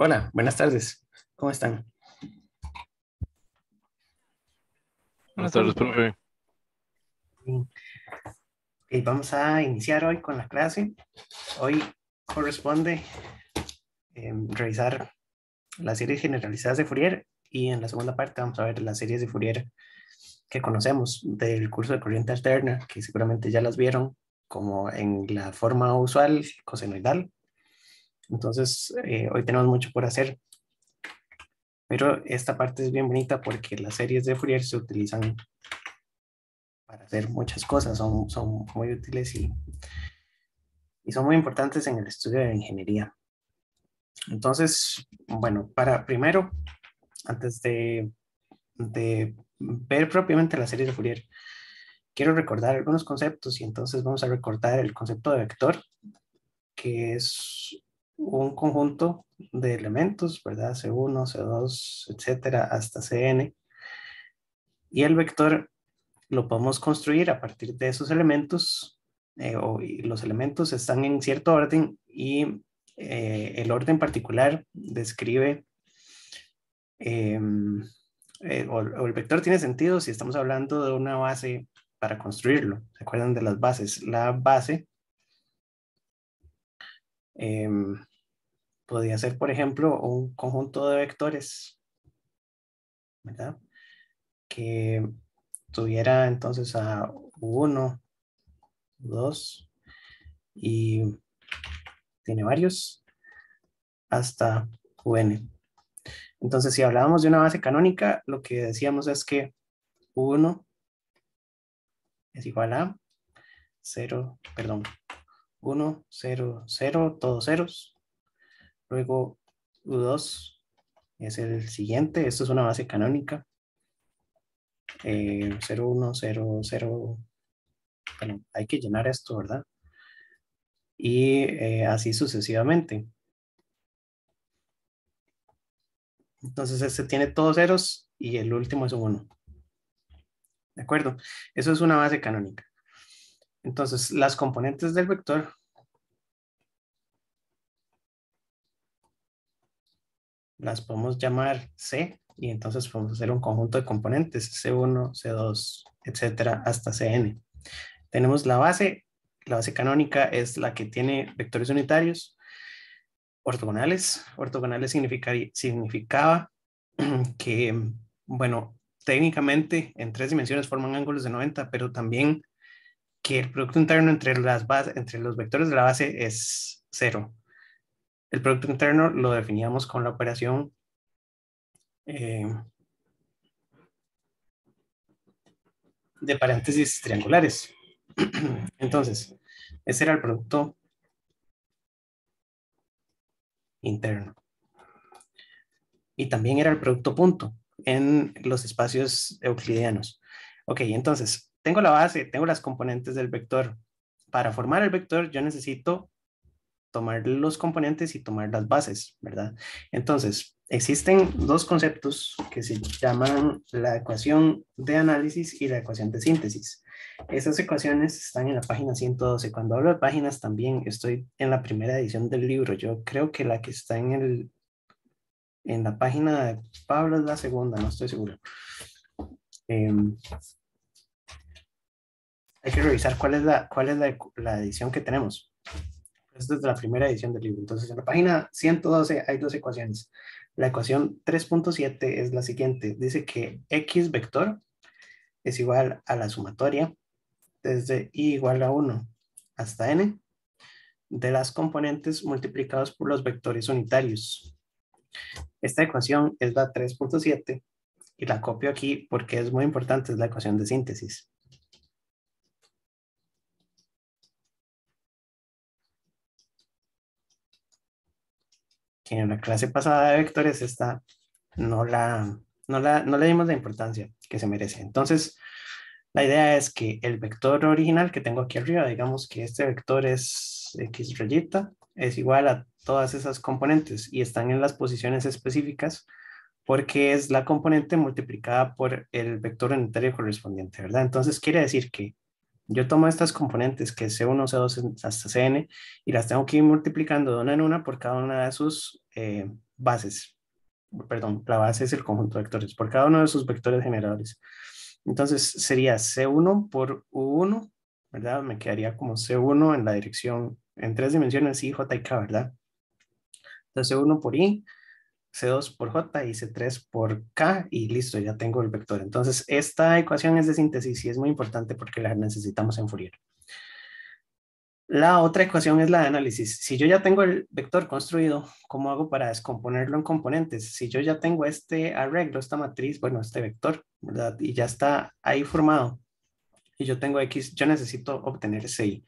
Hola, buenas tardes. ¿Cómo están? Buenas tardes, Nosotros, profe. bien. Vamos a iniciar hoy con la clase. Hoy corresponde revisar las series generalizadas de Fourier y en la segunda parte vamos a ver las series de Fourier que conocemos del curso de corriente alterna, que seguramente ya las vieron, como en la forma usual cosenoidal. Entonces, hoy tenemos mucho por hacer, pero esta parte es bien bonita porque las series de Fourier se utilizan para hacer muchas cosas, son muy útiles y son muy importantes en el estudio de la ingeniería. Entonces, bueno, para primero, antes de ver propiamente la serie de Fourier, quiero recordar algunos conceptos y entonces vamos a recordar el concepto de vector, que es un conjunto de elementos, ¿verdad? C1, C2, etcétera, hasta Cn. Y el vector lo podemos construir a partir de esos elementos, y los elementos están en cierto orden y el orden particular describe, eh, o el vector tiene sentido si estamos hablando de una base para construirlo. ¿Se acuerdan de las bases? La base eh, podría ser, por ejemplo, un conjunto de vectores, ¿verdad? Que tuviera entonces a uno, 2 y tiene varios hasta un. Entonces, si hablábamos de una base canónica, lo que decíamos es que U1 es igual a 0, perdón, 1, 0, 0, todos ceros. Luego U2 es el siguiente, esto es una base canónica. 0, 1, 0, 0, bueno, hay que llenar esto, ¿verdad? Y así sucesivamente. Entonces, este tiene todos ceros y el último es un 1. ¿De acuerdo? Eso es una base canónica. Entonces, las componentes del vector las podemos llamar C y entonces podemos hacer un conjunto de componentes C1, C2, etcétera, hasta Cn. Tenemos la base canónica es la que tiene vectores unitarios ortogonales. Ortogonales significaba que, bueno, técnicamente en 3 dimensiones forman ángulos de 90, pero también que el producto interno entre los vectores de la base es cero. El producto interno lo definíamos con la operación eh, de paréntesis triangulares. Entonces, ese era el producto interno. Y también era el producto punto en los espacios euclidianos. Ok, entonces, tengo la base, tengo las componentes del vector. Para formar el vector, yo necesito tomar los componentes y tomar las bases, ¿verdad? Entonces, existen dos conceptos que se llaman la ecuación de análisis y la ecuación de síntesis. Esas ecuaciones están en la página 112. Cuando hablo de páginas también estoy en la primera edición del libro. Yo creo que la que está en la página de Pablo es la segunda, no estoy seguro. Eh, Hay que revisar cuál es la edición que tenemos. Esta es de la primera edición del libro. Entonces, en la página 112 hay dos ecuaciones. La ecuación 3.7 es la siguiente. Dice que X vector es igual a la sumatoria desde i igual a 1 hasta n de las componentes multiplicados por los vectores unitarios. Esta ecuación es la 3.7 y la copio aquí porque es muy importante, es la ecuación de síntesis. Que en la clase pasada de vectores esta no la, no le dimos la importancia que se merece. Entonces, la idea es que el vector original que tengo aquí arriba, digamos que este vector es x rayita, es igual a todas esas componentes y están en las posiciones específicas porque es la componente multiplicada por el vector unitario correspondiente, ¿verdad? Entonces quiere decir que yo tomo estas componentes que es C1, C2 hasta Cn y las tengo que ir multiplicando de una en una por cada una de sus bases. Perdón, la base es el conjunto de vectores por cada uno de sus vectores generadores. Entonces sería C1 por U1, ¿verdad? Me quedaría como C1 en la dirección en 3 dimensiones, I, J y K, ¿verdad? Entonces C1 por I, C2 por J y C3 por K y listo, ya tengo el vector. Entonces esta ecuación es de síntesis y es muy importante porque la necesitamos en Fourier. La otra ecuación es la de análisis. Si yo ya tengo el vector construido, ¿cómo hago para descomponerlo en componentes? Si yo ya tengo este arreglo, esta matriz, bueno, este vector, ¿verdad? Y ya está ahí formado y yo tengo X, yo necesito obtener CI.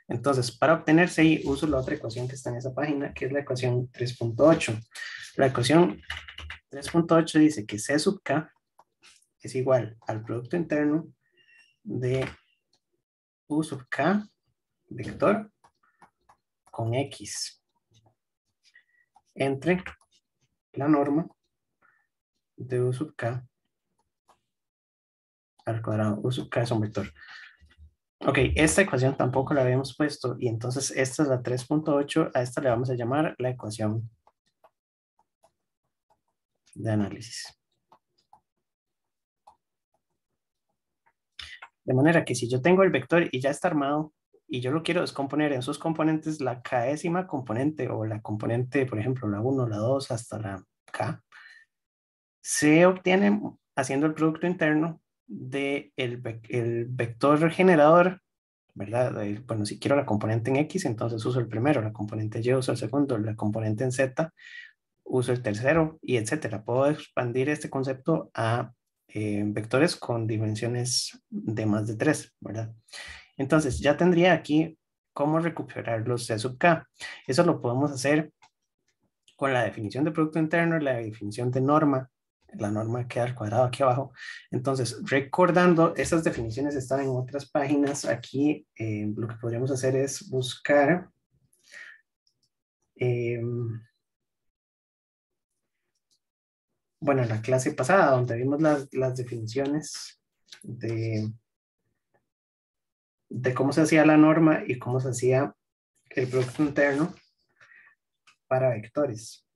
Entonces, para obtener CI, uso la otra ecuación que está en esa página, que es la ecuación 3.8. La ecuación 3.8 dice que C sub K es igual al producto interno de U sub K vector con X entre la norma de U sub K al cuadrado. U sub K es un vector. Ok, esta ecuación tampoco la habíamos puesto y entonces esta es la 3.8. A esta le vamos a llamar la ecuación de análisis. De manera que si yo tengo el vector y ya está armado y yo lo quiero descomponer en sus componentes, la késima componente o la componente, por ejemplo, la 1, la 2 hasta la K, se obtiene haciendo el producto interno del el vector generador, ¿verdad? Bueno, si quiero la componente en X, entonces uso el primero, la componente Y uso el segundo, la componente en Z uso el tercero y etcétera. Puedo expandir este concepto a vectores con dimensiones de más de 3, ¿verdad? Entonces ya tendría aquí cómo recuperar los C sub K. Eso lo podemos hacer con la definición de producto interno y la definición de norma. La norma queda al cuadrado aquí abajo. Entonces, recordando, esas definiciones están en otras páginas. Aquí lo que podríamos hacer es buscar bueno, en la clase pasada, donde vimos las definiciones de cómo se hacía la norma y cómo se hacía el producto interno para vectores.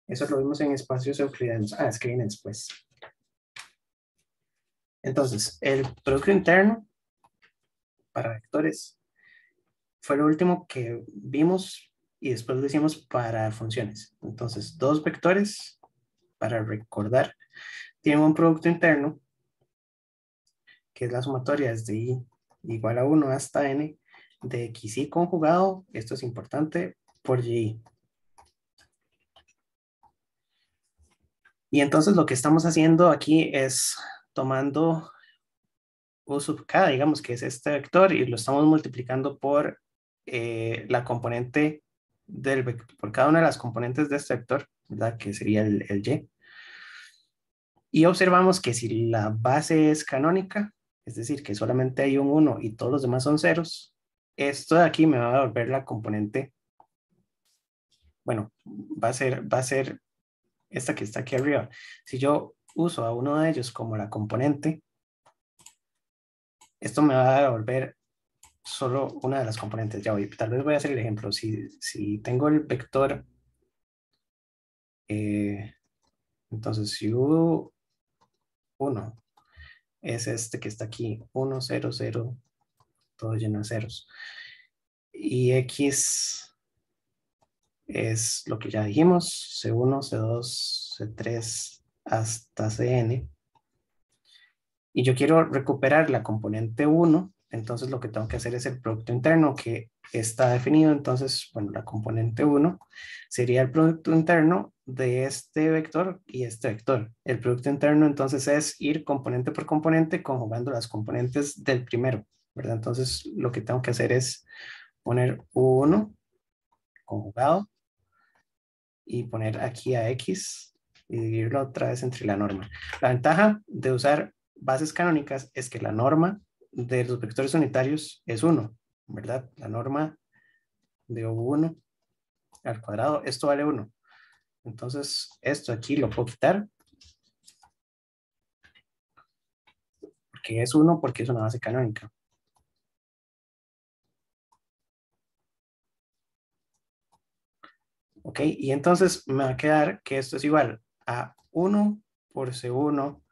Eso lo vimos en espacios euclidianos. Ah, es que viene después. Entonces, el producto interno para vectores fue lo último que vimos y después lo hicimos para funciones. Entonces, dos vectores, para recordar, tienen un producto interno que es la sumatoria desde i igual a 1 hasta n de xi conjugado, esto es importante, por y. Y entonces lo que estamos haciendo aquí es tomando u sub k, digamos que es este vector, y lo estamos multiplicando por la componente del vector, por cada una de las componentes de este vector, ¿verdad? Que sería el y. Y observamos que si la base es canónica, es decir, que solamente hay un 1 y todos los demás son ceros, esto de aquí me va a devolver la componente, bueno, va a ser esta que está aquí arriba. Si yo uso a uno de ellos como la componente, esto me va a devolver solo una de las componentes. Ya voy, tal vez voy a hacer el ejemplo. Si tengo el vector, entonces si U1 es este que está aquí, 1, 0, 0, todo lleno de ceros. Y X es lo que ya dijimos, C1, C2, C3 hasta Cn. Y yo quiero recuperar la componente 1, entonces lo que tengo que hacer es el producto interno que está definido. Entonces, bueno, la componente 1 sería el producto interno de este vector y este vector. El producto interno entonces es ir componente por componente conjugando las componentes del primero, ¿verdad? Entonces lo que tengo que hacer es poner 1 conjugado y poner aquí a X y dividirlo otra vez entre la norma. La ventaja de usar bases canónicas es que la norma de los vectores unitarios es 1, ¿verdad? La norma de U1 al cuadrado, esto vale 1. Entonces, esto aquí lo puedo quitar, porque es 1, porque es una base canónica. ¿Ok? Y entonces me va a quedar que esto es igual a 1 por C1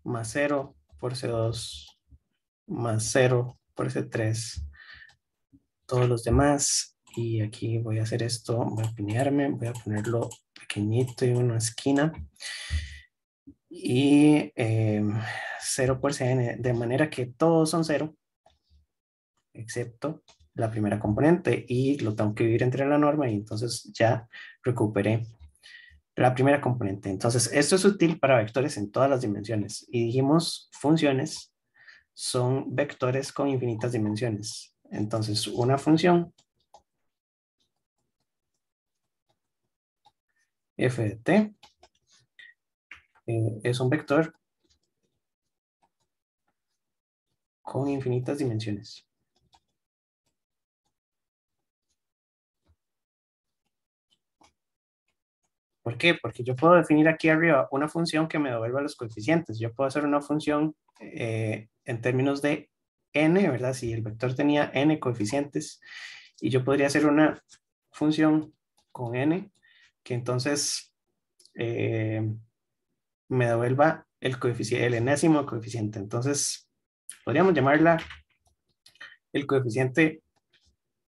más 0 por C2 más 0 por C3, todos los demás. Y aquí voy a hacer esto, voy a pinearme, voy a ponerlo pequeñito en una esquina. Y 0 por Cn, de manera que todos son 0, excepto la primera componente. Y lo tengo que dividir entre la norma y entonces ya recuperé la primera componente. Entonces, esto es útil para vectores en todas las dimensiones. Y dijimos, funciones son vectores con infinitas dimensiones. Entonces, una función f de t es un vector con infinitas dimensiones. ¿Por qué? Porque yo puedo definir aquí arriba una función que me devuelva los coeficientes. Yo puedo hacer una función en términos de n, ¿verdad? Si el vector tenía n coeficientes, y yo podría hacer una función con n que entonces me devuelva el coeficiente, el enésimo coeficiente. Entonces, podríamos llamarla el coeficiente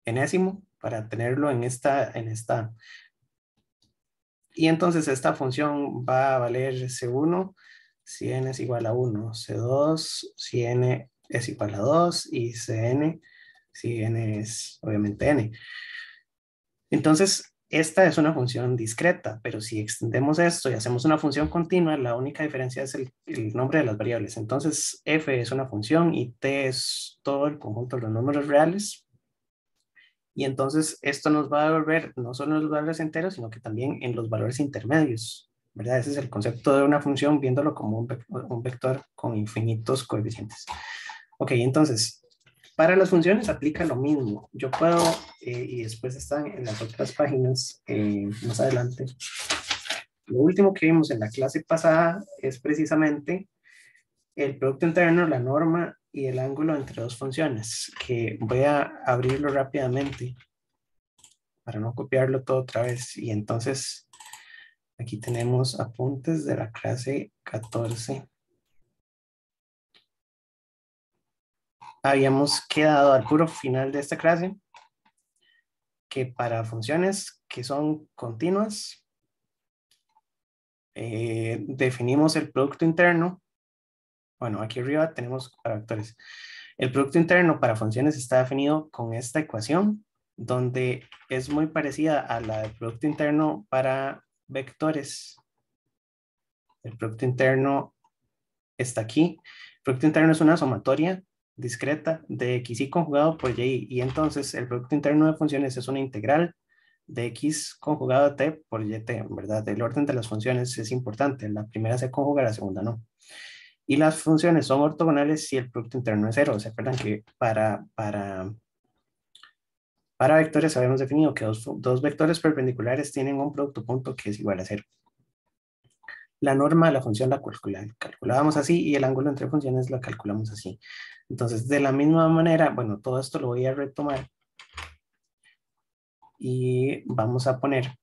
enésimo para tenerlo en esta. Y entonces esta función va a valer C1 si n es igual a 1, C2 si n es igual a 2 y Cn si n es obviamente n. Entonces, esta es una función discreta, pero si extendemos esto y hacemos una función continua, la única diferencia es el nombre de las variables. Entonces, f es una función y t es todo el conjunto de los números reales. Y entonces esto nos va a devolver no solo en los valores enteros, sino que también en los valores intermedios, ¿verdad? Ese es el concepto de una función, viéndolo como un vector con infinitos coeficientes. Ok, entonces, para las funciones aplica lo mismo. Yo puedo, y después están en las otras páginas más adelante. Lo último que vimos en la clase pasada es precisamente el producto interno, la norma y el ángulo entre dos funciones, que voy a abrirlo rápidamente para no copiarlo todo otra vez. Y entonces aquí tenemos apuntes de la clase 14. Habíamos quedado al puro final de esta clase que para funciones que son continuas, definimos el producto interno. Bueno, aquí arriba tenemos para vectores. El producto interno para funciones está definido con esta ecuación, donde es muy parecida a la del producto interno para vectores. El producto interno está aquí. El producto interno es una sumatoria discreta de xy conjugado por y. Y entonces el producto interno de funciones es una integral de x conjugado a t por yt, ¿verdad? El orden de las funciones es importante. La primera se conjuga, la segunda no. Y las funciones son ortogonales si el producto interno es cero. ¿Se acuerdan que para vectores habíamos definido que dos vectores perpendiculares tienen un producto punto que es igual a cero? La norma de la función la calculábamos así y el ángulo entre funciones la calculamos así. Entonces, de la misma manera, bueno, todo esto lo voy a retomar y vamos a poner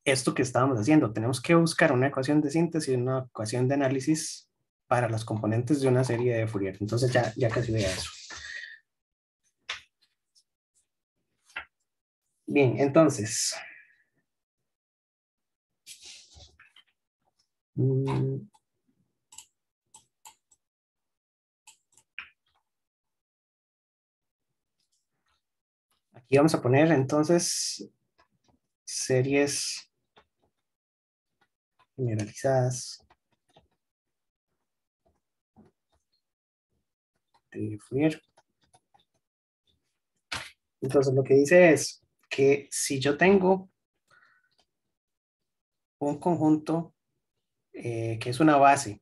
esto que estábamos haciendo. Tenemos que buscar una ecuación de síntesis y una ecuación de análisis para los componentes de una serie de Fourier. Entonces ya casi voy a eso. Bien, entonces. Aquí vamos a poner entonces series generalizadas de Fourier. Entonces lo que dice es que si yo tengo un conjunto que es una base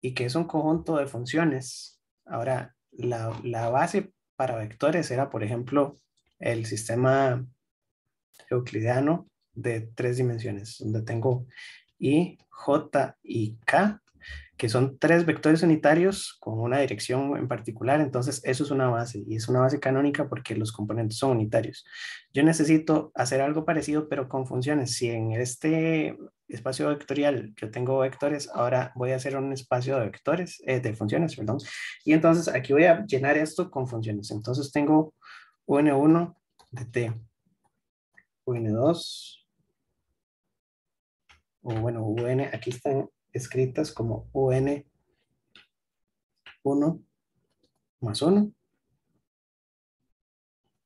y que es un conjunto de funciones, ahora la base para vectores era, por ejemplo, el sistema euclidiano de 3 dimensiones, donde tengo i, j y k, que son 3 vectores unitarios con una dirección en particular. Entonces eso es una base y es una base canónica porque los componentes son unitarios. Yo necesito hacer algo parecido pero con funciones. Si en este espacio vectorial yo tengo vectores, ahora voy a hacer un espacio de vectores, de funciones, perdón. Y entonces aquí voy a llenar esto con funciones. Entonces tengo un1 de t, un2, o bueno, un, aquí están escritas como un1 más 1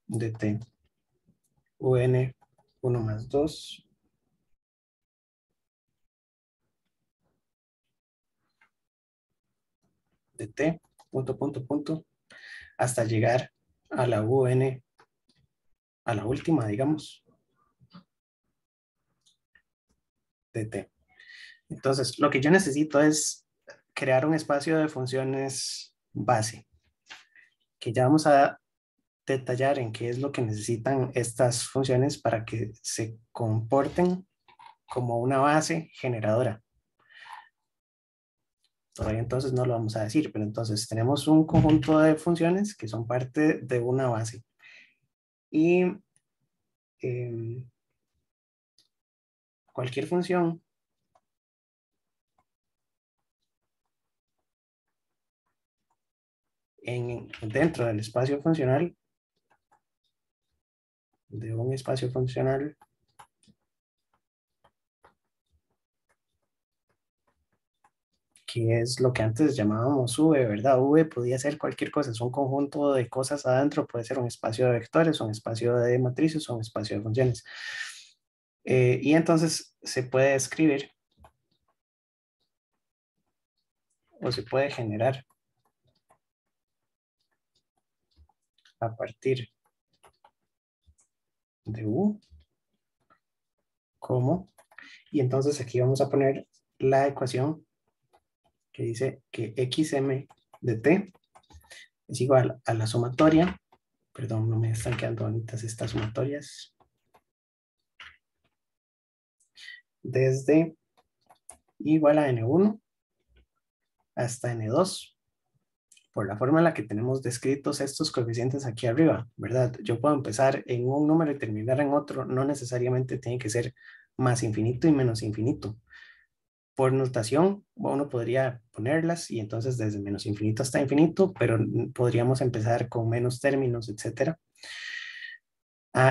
de t, un1 más 2 de t, punto, punto, punto, hasta llegar a la un, a la última, digamos, de t. Entonces, lo que yo necesito es crear un espacio de funciones base, que ya vamos a detallar en qué es lo que necesitan estas funciones para que se comporten como una base generadora. Todavía entonces no lo vamos a decir, pero entonces tenemos un conjunto de funciones que son parte de una base. Y cualquier función dentro del espacio funcional, de un espacio funcional, que es lo que antes llamábamos V, ¿verdad? V podía ser cualquier cosa, es un conjunto de cosas adentro, puede ser un espacio de vectores, un espacio de matrices o un espacio de funciones. Y entonces se puede escribir o se puede generar a partir de U como, y entonces aquí vamos a poner la ecuación que dice que xm de t es igual a la sumatoria, perdón, no me están quedando bonitas estas sumatorias, desde igual a n1 hasta n2, por la forma en la que tenemos descritos estos coeficientes aquí arriba, ¿verdad? Yo puedo empezar en un número y terminar en otro, no necesariamente tiene que ser más infinito y menos infinito. Por notación, uno podría ponerlas y entonces desde menos infinito hasta infinito, pero podríamos empezar con menos términos, etcétera.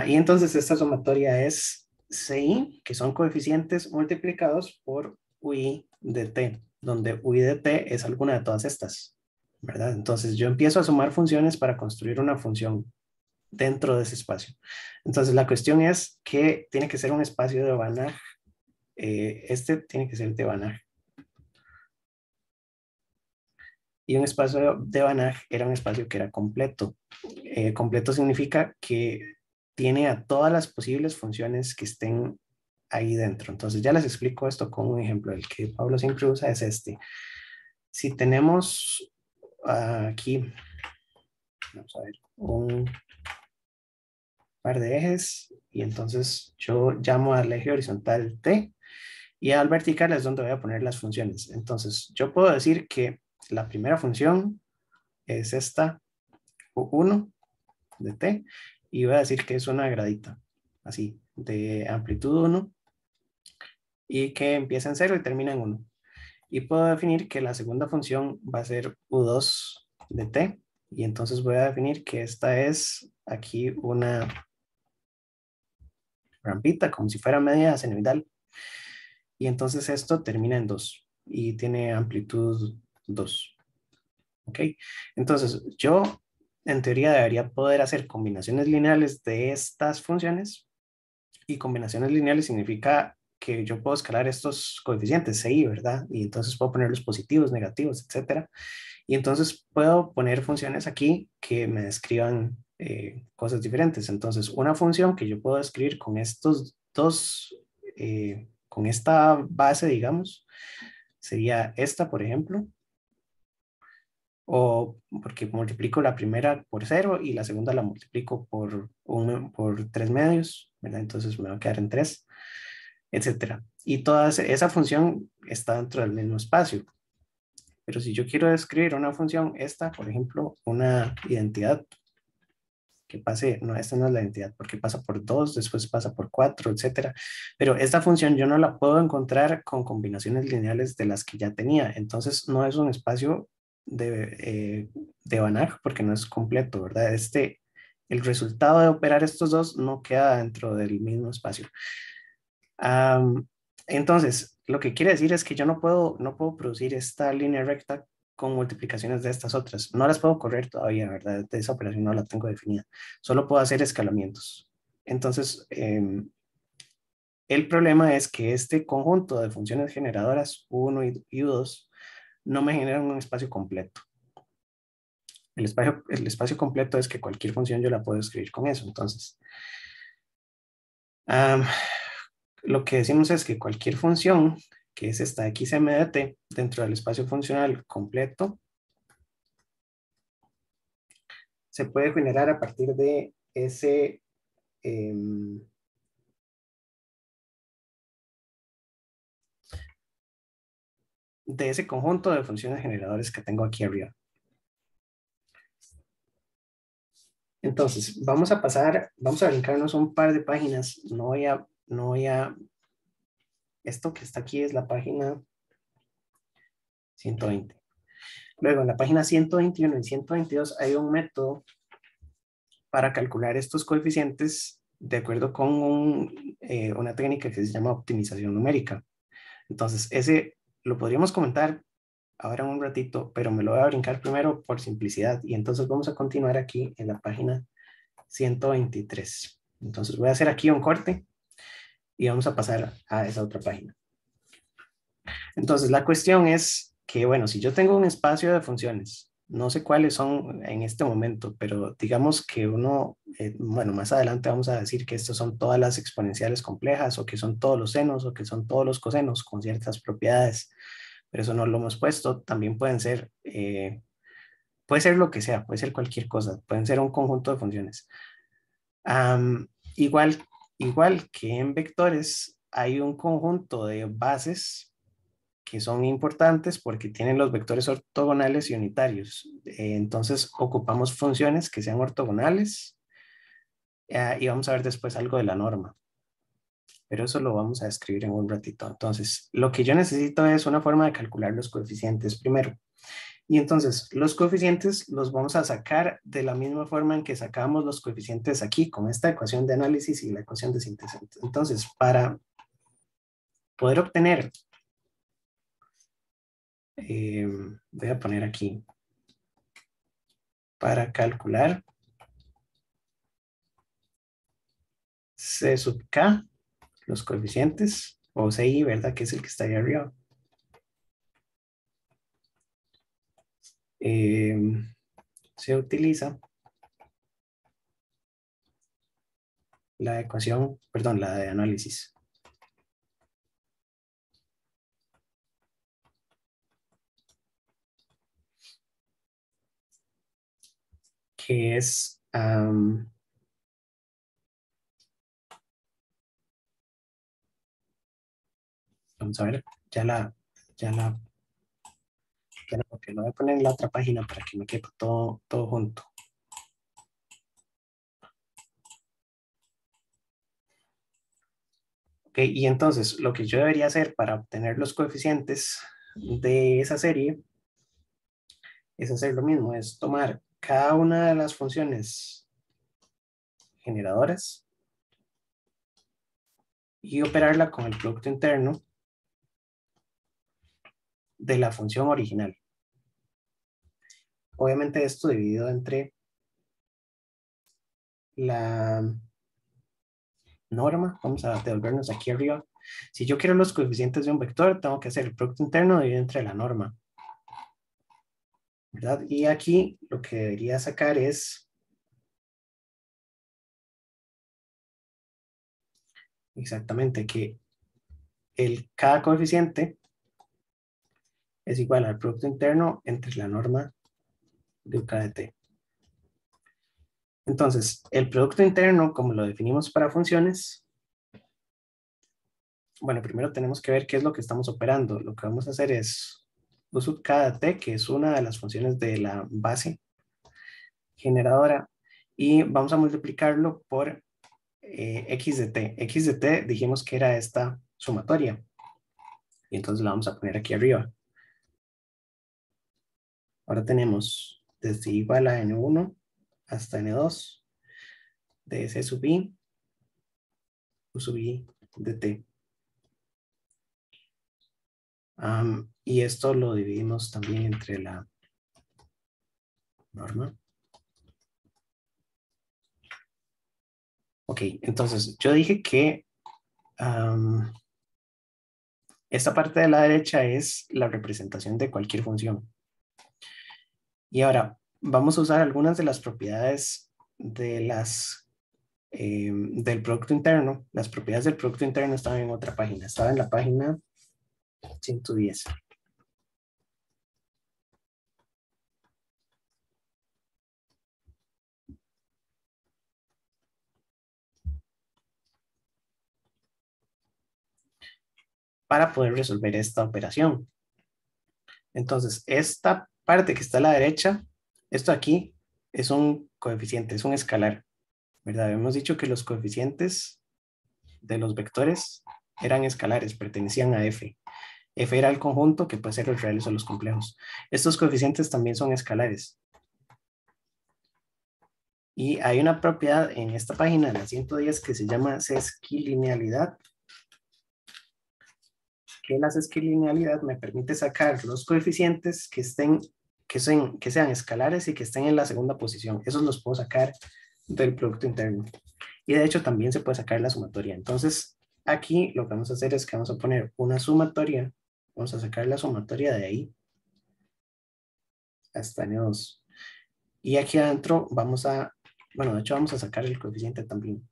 Y entonces esta sumatoria es CI, que son coeficientes multiplicados por UI de T, donde UI de T es alguna de todas estas, ¿verdad? Entonces yo empiezo a sumar funciones para construir una función dentro de ese espacio. Entonces la cuestión es que tiene que ser un espacio de Banach. Este tiene que ser de Banach. Y un espacio de Banach era un espacio que era completo. Completo significa que tiene a todas las posibles funciones que estén ahí dentro. Entonces ya les explico esto con un ejemplo. El que Pablo siempre usa es este. Si tenemos aquí, vamos a ver, un par de ejes y entonces yo llamo al eje horizontal T y al vertical es donde voy a poner las funciones. Entonces yo puedo decir que la primera función es esta U1 de T y voy a decir que es una gradita, así, de amplitud 1 y que empieza en 0 y termina en 1. Y puedo definir que la segunda función va a ser U2 de T y entonces voy a definir que esta es aquí una rampita como si fuera media senoidal y entonces esto termina en 2 y tiene amplitud 2. ¿Ok? Entonces yo en teoría debería poder hacer combinaciones lineales de estas funciones. Y combinaciones lineales significa que yo puedo escalar estos coeficientes CI, ¿verdad? Y entonces puedo poner los positivos, negativos, etcétera. Y entonces puedo poner funciones aquí que me describan cosas diferentes. Entonces, una función que yo puedo escribir con estos dos, con esta base, digamos, sería esta, por ejemplo, o porque multiplico la primera por 0 y la segunda la multiplico por 3 medios, ¿verdad? Entonces me va a quedar en 3, etcétera. Y toda esa función está dentro del mismo espacio. Pero si yo quiero describir una función, esta, por ejemplo, una identidad que pase, no, esta no es la identidad, porque pasa por 2, después pasa por 4, etcétera. Pero esta función yo no la puedo encontrar con combinaciones lineales de las que ya tenía. Entonces no es un espacio de Banach porque no es completo, ¿verdad? El resultado de operar estos dos no queda dentro del mismo espacio. Am, entonces, lo que quiere decir es que yo no puedo producir esta línea recta con multiplicaciones de estas otras. No las puedo correr todavía, ¿verdad? Esa operación no la tengo definida. Solo puedo hacer escalamientos. Entonces, el problema es que este conjunto de funciones generadoras U1 y U2 no me generan un espacio completo. El espacio completo es que cualquier función yo la puedo escribir con eso. Entonces, am, lo que decimos es que cualquier función, que es esta xm de t, dentro del espacio funcional completo, se puede generar a partir de ese conjunto de funciones generadores que tengo aquí arriba. Entonces, vamos a brincarnos un par de páginas. Esto que está aquí es la página 120. Luego, en la página 121 y 122 hay un método para calcular estos coeficientes de acuerdo con una técnica que se llama optimización numérica. Entonces, ese lo podríamos comentar ahora en un ratito, pero me lo voy a brincar primero por simplicidad. Y entonces vamos a continuar aquí en la página 123. Entonces voy a hacer aquí un corte y vamos a pasar a esa otra página. Entonces la cuestión es que, bueno, si yo tengo un espacio de funciones, no sé cuáles son en este momento, pero digamos que bueno, más adelante vamos a decir que estas son todas las exponenciales complejas o que son todos los senos o que son todos los cosenos con ciertas propiedades, pero eso no lo hemos puesto. También puede ser lo que sea, puede ser cualquier cosa, pueden ser un conjunto de funciones. Um, igual, igual que en vectores, hay un conjunto de bases que son importantes porque tienen los vectores ortogonales y unitarios. Entonces, ocupamos funciones que sean ortogonales y vamos a ver después algo de la norma. Pero eso lo vamos a describir en un ratito. Entonces, lo que yo necesito es una forma de calcular los coeficientes primero. Y entonces, los coeficientes los vamos a sacar de la misma forma en que sacamos los coeficientes aquí, con esta ecuación de análisis y la ecuación de síntesis. Entonces, para poder obtener, voy a poner aquí, para calcular C sub K, los coeficientes, o CI, ¿verdad? Que es el que está ahí arriba. Se utiliza la ecuación, perdón, la de análisis. Que es, vamos a ver, porque lo voy a poner en la otra página para que me quepa todo junto. Ok, y entonces lo que yo debería hacer para obtener los coeficientes de esa serie es hacer lo mismo, es tomar cada una de las funciones generadoras y operarla con el producto interno de la función original. Obviamente esto dividido entre la norma. Vamos a devolvernos aquí arriba. Si yo quiero los coeficientes de un vector, tengo que hacer el producto interno dividido entre la norma, ¿verdad? Y aquí lo que debería sacar es exactamente que cada coeficiente es igual al producto interno entre la norma de U de t. Entonces, el producto interno, como lo definimos para funciones, bueno, primero tenemos que ver qué es lo que estamos operando. Lo que vamos a hacer es U sub k de t, que es una de las funciones de la base generadora, y vamos a multiplicarlo por x de t. X de t dijimos que era esta sumatoria, y entonces la vamos a poner aquí arriba. Ahora tenemos desde igual a n1 hasta n2 de c sub i, u sub i de t. Y esto lo dividimos también entre la norma. Ok, entonces yo dije que esta parte de la derecha es la representación de cualquier función. Y ahora vamos a usar algunas de las propiedades de del producto interno. Las propiedades del producto interno estaban en otra página. Estaba en la página 110. Para poder resolver esta operación. Entonces, esta parte que está a la derecha, esto aquí es un coeficiente, es un escalar, ¿verdad? Hemos dicho que los coeficientes de los vectores eran escalares, pertenecían a f. F era el conjunto que puede ser los reales o los complejos. Estos coeficientes también son escalares. Y hay una propiedad en esta página, la 110, que se llama sesquilinealidad. Que la sesquilinealidad me permite sacar los coeficientes que sean escalares y que estén en la segunda posición. Esos los puedo sacar del producto interno. Y de hecho también se puede sacar la sumatoria. Entonces, aquí lo que vamos a hacer es que vamos a poner una sumatoria. Vamos a sacar la sumatoria de ahí hasta N2. Y aquí adentro vamos a, bueno, de hecho vamos a sacar el coeficiente también.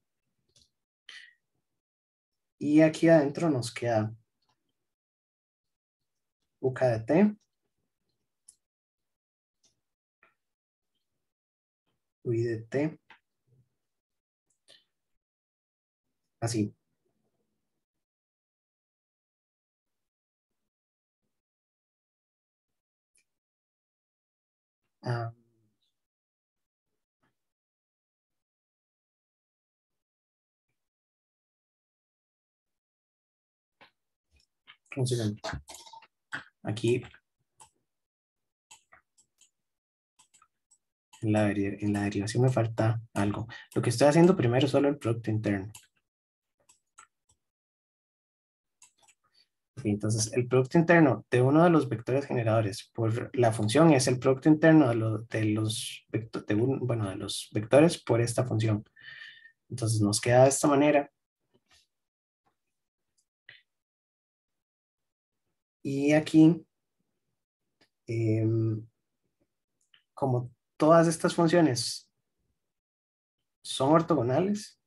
Y aquí adentro nos queda UK de t, UI de t, así. Ah, un segundo. Aquí en la derivación me falta algo. Lo que estoy haciendo primero es solo el producto interno. Entonces, el producto interno de uno de los vectores generadores por la función es el producto interno de los vectores por esta función. Entonces, nos queda de esta manera. Y aquí, como todas estas funciones son ortogonales,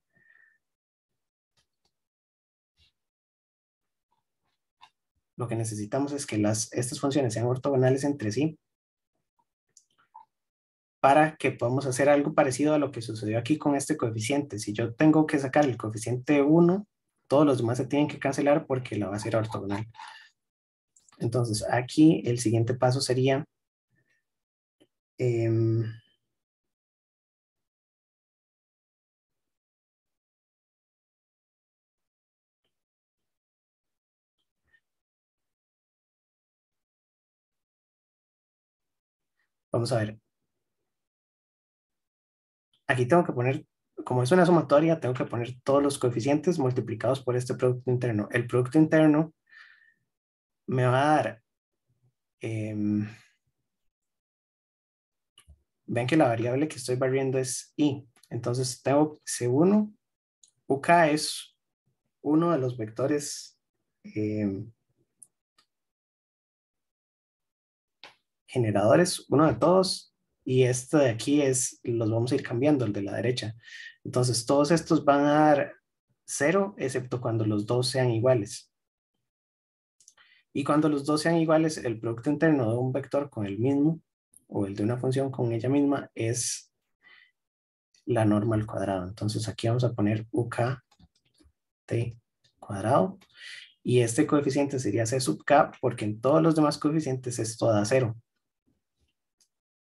lo que necesitamos es que estas funciones sean ortogonales entre sí para que podamos hacer algo parecido a lo que sucedió aquí con este coeficiente. Si yo tengo que sacar el coeficiente 1, todos los demás se tienen que cancelar porque la base era ortogonal. Entonces, aquí el siguiente paso sería vamos a ver. Aquí tengo que poner, como es una sumatoria, tengo que poner todos los coeficientes multiplicados por este producto interno. El producto interno me va a dar, ven que la variable que estoy barriendo es i. Entonces tengo C1, UK es uno de los vectores generadores, uno de todos, y este de aquí los vamos a ir cambiando, el de la derecha. Entonces todos estos van a dar 0, excepto cuando los dos sean iguales. Y cuando los dos sean iguales, el producto interno de un vector con el mismo, o el de una función con ella misma, es la norma al cuadrado. Entonces aquí vamos a poner UK t cuadrado. Y este coeficiente sería c sub k porque en todos los demás coeficientes esto da 0.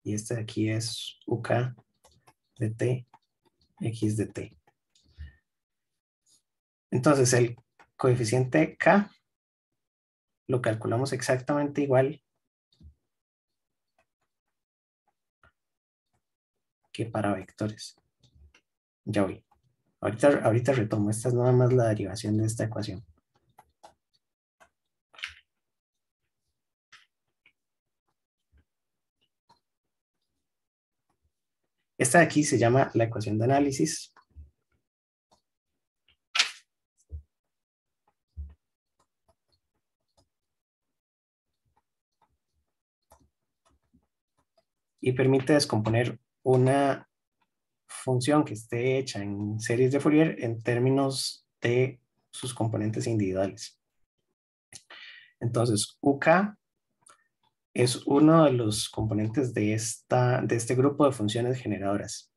Y este de aquí es uk de t, x de t. Entonces el coeficiente k lo calculamos exactamente igual que para vectores. Ya voy. Ahorita retomo. Esta es nada más la derivación de esta ecuación. Esta de aquí se llama la ecuación de análisis. Y permite descomponer una función que esté hecha en series de Fourier en términos de sus componentes individuales. Entonces, UK es uno de los componentes de este grupo de funciones generadoras.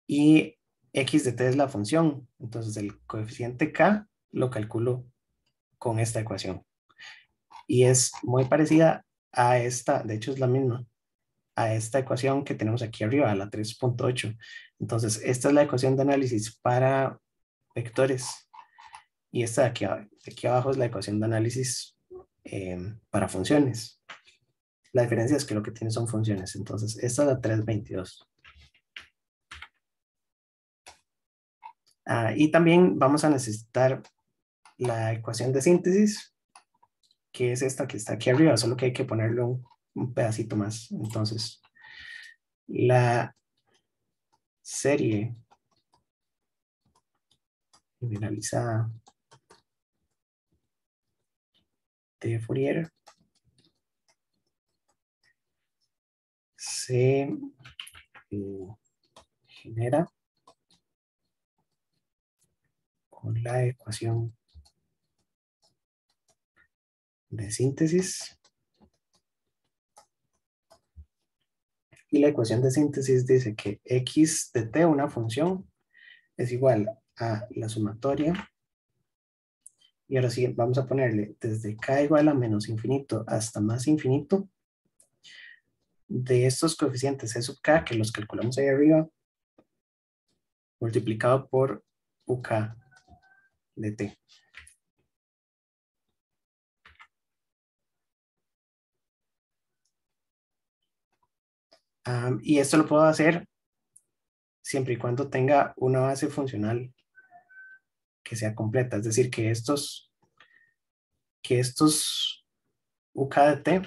Y x de t es la función. Entonces, el coeficiente k lo calculo con esta ecuación. Y es muy parecida a esta, de hecho es la misma, a esta ecuación que tenemos aquí arriba, a la 3.8. Entonces, esta es la ecuación de análisis para vectores. Y esta de aquí abajo es la ecuación de análisis para funciones. La diferencia es que lo que tiene son funciones. Entonces, esta es la 322. Y también vamos a necesitar la ecuación de síntesis, que es esta que está aquí arriba, solo que hay que ponerle un pedacito más. Entonces, la serie generalizada de Fourier se genera con la ecuación de síntesis. Y la ecuación de síntesis dice que x de t, una función, es igual a la sumatoria. Y ahora sí, vamos a ponerle desde k igual a menos infinito hasta más infinito de estos coeficientes c sub k, que los calculamos ahí arriba, multiplicado por uk de t. Y esto lo puedo hacer siempre y cuando tenga una base funcional que sea completa. Es decir, que estos uk de t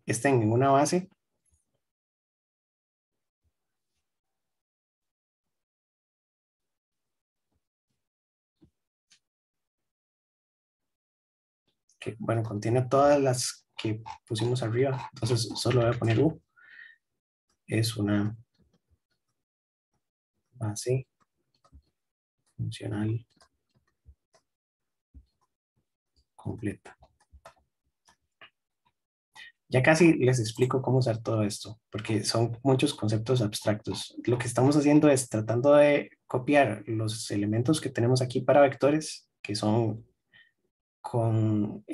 estén en una base que, bueno, contiene todas las que pusimos arriba. Entonces, solo voy a poner u. Es una base funcional completa. Ya casi les explico cómo usar todo esto, porque son muchos conceptos abstractos. Lo que estamos haciendo es tratando de copiar los elementos que tenemos aquí para vectores, que son con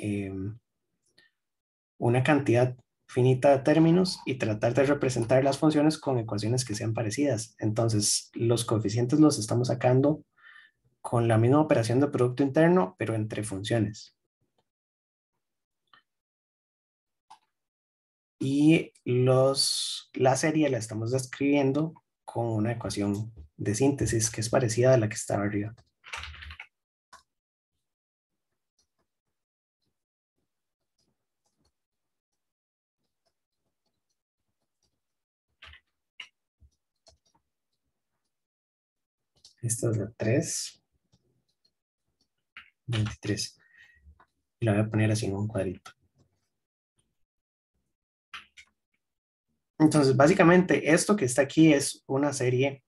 una cantidad finita de términos, y tratar de representar las funciones con ecuaciones que sean parecidas. Entonces, los coeficientes los estamos sacando con la misma operación de producto interno, pero entre funciones. Y la serie la estamos describiendo con una ecuación de síntesis que es parecida a la que estaba arriba. Esta es la 3.23. Y la voy a poner así en un cuadrito. Entonces, básicamente, esto que está aquí es una serie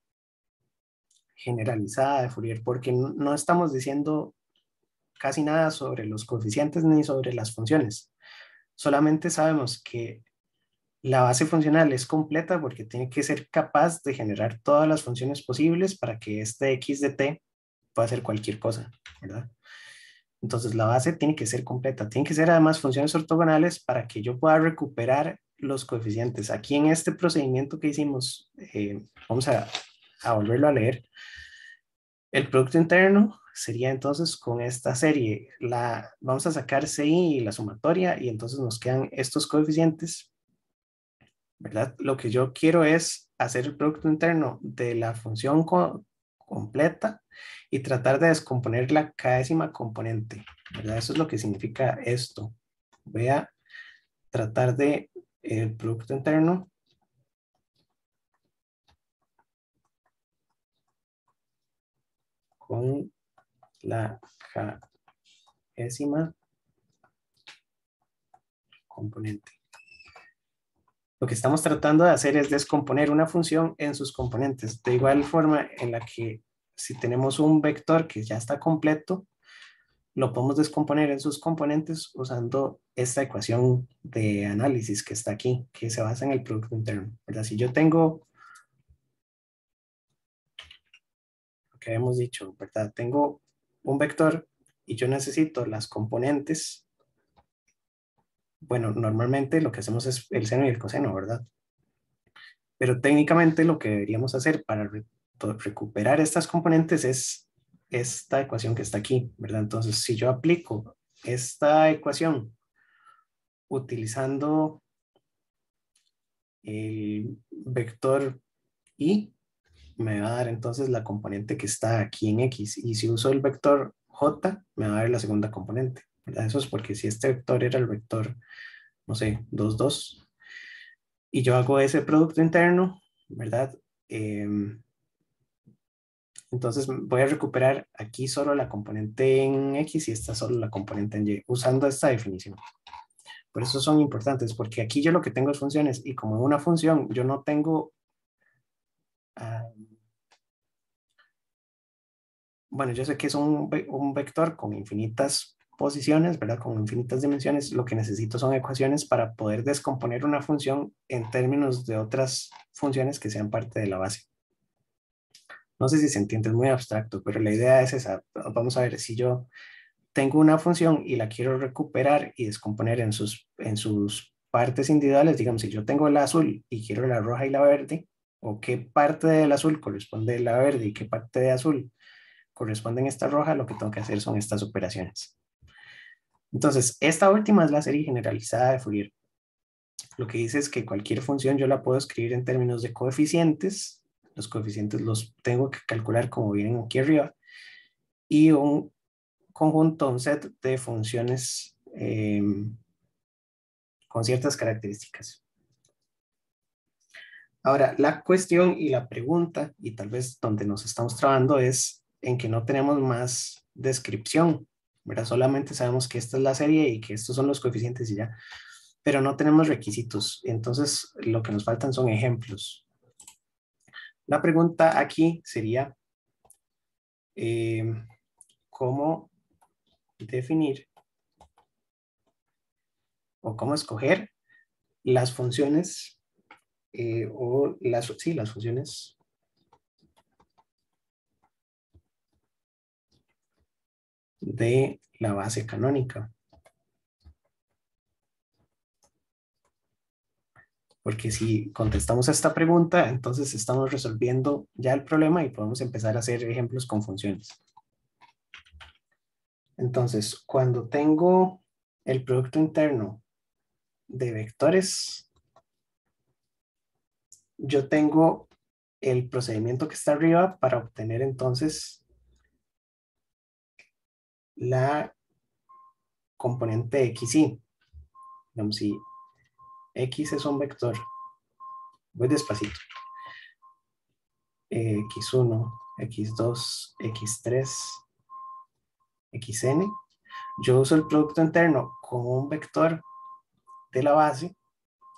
generalizada de Fourier, porque no estamos diciendo casi nada sobre los coeficientes ni sobre las funciones. Solamente sabemos que la base funcional es completa porque tiene que ser capaz de generar todas las funciones posibles para que este x de t puede hacer cualquier cosa, ¿verdad? Entonces la base tiene que ser completa, tiene que ser además funciones ortogonales para que yo pueda recuperar los coeficientes. Aquí en este procedimiento que hicimos, vamos a volverlo a leer. El producto interno sería entonces con esta serie, vamos a sacar CI y la sumatoria y entonces nos quedan estos coeficientes, ¿verdad? Lo que yo quiero es hacer el producto interno de la función completa y tratar de descomponer la késima componente, ¿verdad? Eso es lo que significa esto. Voy a tratar de el producto interno con la késima componente. Lo que estamos tratando de hacer es descomponer una función en sus componentes, de igual forma en la que si tenemos un vector que ya está completo, lo podemos descomponer en sus componentes usando esta ecuación de análisis que está aquí, que se basa en el producto interno, ¿verdad? Si yo tengo, lo que hemos dicho, ¿verdad? Tengo un vector y yo necesito las componentes. Bueno, normalmente lo que hacemos es el seno y el coseno, ¿verdad? Pero técnicamente lo que deberíamos hacer para recuperar estas componentes es esta ecuación que está aquí, ¿verdad? Entonces, si yo aplico esta ecuación utilizando el vector y, me va a dar entonces la componente que está aquí en X. Y si uso el vector J, me va a dar la segunda componente, ¿verdad? Eso es porque si este vector era el vector, no sé, 2, 2, y yo hago ese producto interno, ¿verdad? Entonces voy a recuperar aquí solo la componente en X y esta solo la componente en Y, usando esta definición. Por eso son importantes, porque aquí yo lo que tengo es funciones y como en una función yo no tengo, bueno, yo sé que es un vector con infinitas posiciones, ¿verdad? Con infinitas dimensiones, lo que necesito son ecuaciones para poder descomponer una función en términos de otras funciones que sean parte de la base. No sé si se entiende, es muy abstracto, pero la idea es esa. Vamos a ver, si yo tengo una función y la quiero recuperar y descomponer en sus partes individuales, digamos, si yo tengo la azul y quiero la roja y la verde, o qué parte del azul corresponde a la verde y qué parte de azul corresponde a esta roja, lo que tengo que hacer son estas operaciones. Entonces, esta última es la serie generalizada de Fourier. Lo que dice es que cualquier función yo la puedo escribir en términos de coeficientes. Los coeficientes los tengo que calcular como vienen aquí arriba. Y un conjunto, un set de funciones con ciertas características. Ahora, la cuestión y la pregunta, y tal vez donde nos estamos trabando, es en que no tenemos más descripción, ¿verdad? Solamente sabemos que esta es la serie y que estos son los coeficientes y ya, pero no tenemos requisitos. Entonces, lo que nos faltan son ejemplos. La pregunta aquí sería, ¿cómo definir o cómo escoger las funciones las funciones de la base canónica? Porque si contestamos a esta pregunta, entonces estamos resolviendo ya el problema y podemos empezar a hacer ejemplos con funciones. Entonces, cuando tengo el producto interno de vectores, yo tengo el procedimiento que está arriba para obtener entonces la componente XY. Digamos, si X es un vector, voy despacito, X1, X2, X3, Xn, yo uso el producto interno como un vector de la base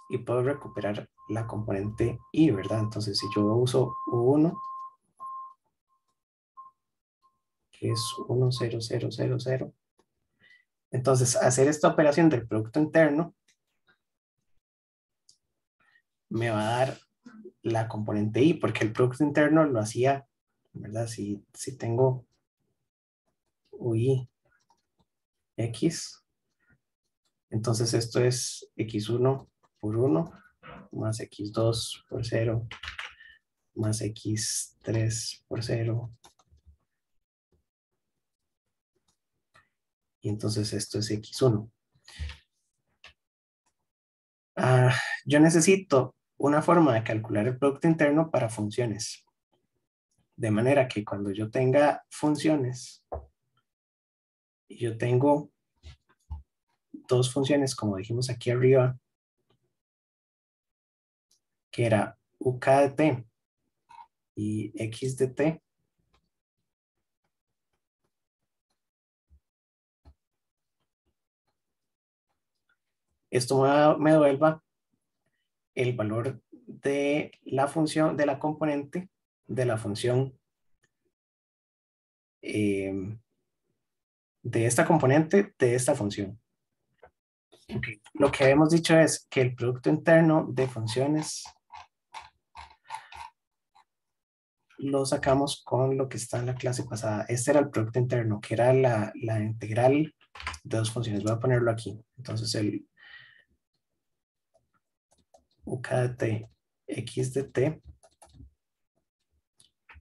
y puedo recuperar la componente Y, ¿verdad? Entonces, si yo uso U1, que es 1, 0, 0, 0, 0, entonces hacer esta operación del producto interno me va a dar la componente Y, porque el producto interno lo hacía, ¿verdad? Si tengo u y x. Entonces esto es x1 por 1 más x2 por 0 más x3 por 0. Y entonces esto es x1. Yo necesito una forma de calcular el producto interno para funciones. De manera que cuando yo tenga funciones, yo tengo dos funciones, como dijimos aquí arriba, que era uk de t y x de t. Esto me devuelva el valor de la función, de la componente de la función, de esta componente de esta función. Okay. Lo que hemos dicho es que el producto interno de funciones lo sacamos con lo que está en la clase pasada. Este era el producto interno, que era la integral de dos funciones. Voy a ponerlo aquí. Entonces el uk de t, x de t,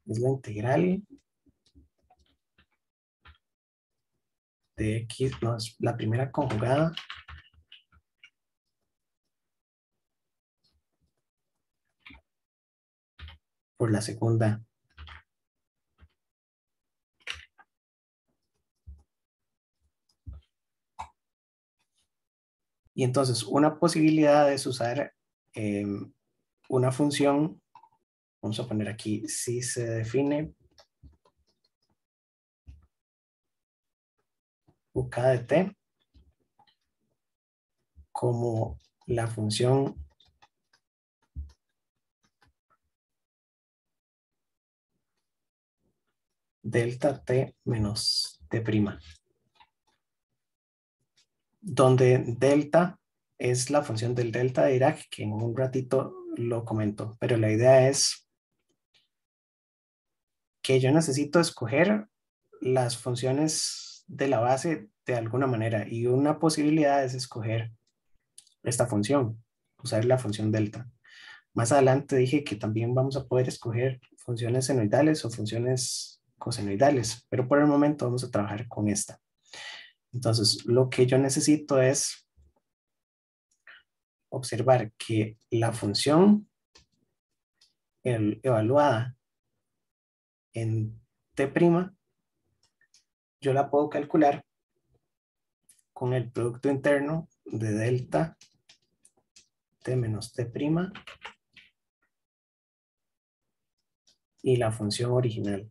es la integral de x, no, es la primera conjugada por la segunda. Y entonces una posibilidad es usar una función, vamos a poner aquí, si se define uk de t como la función delta t menos t', donde delta es la función del delta de Dirac, que en un ratito lo comento, pero la idea es que yo necesito escoger las funciones de la base de alguna manera, y una posibilidad es escoger esta función, usar la función delta. Más adelante dije que también vamos a poder escoger funciones senoidales o funciones cosenoidales, pero por el momento vamos a trabajar con esta. Entonces, lo que yo necesito es observar que la función evaluada en t', yo la puedo calcular con el producto interno de delta t menos t' y la función original.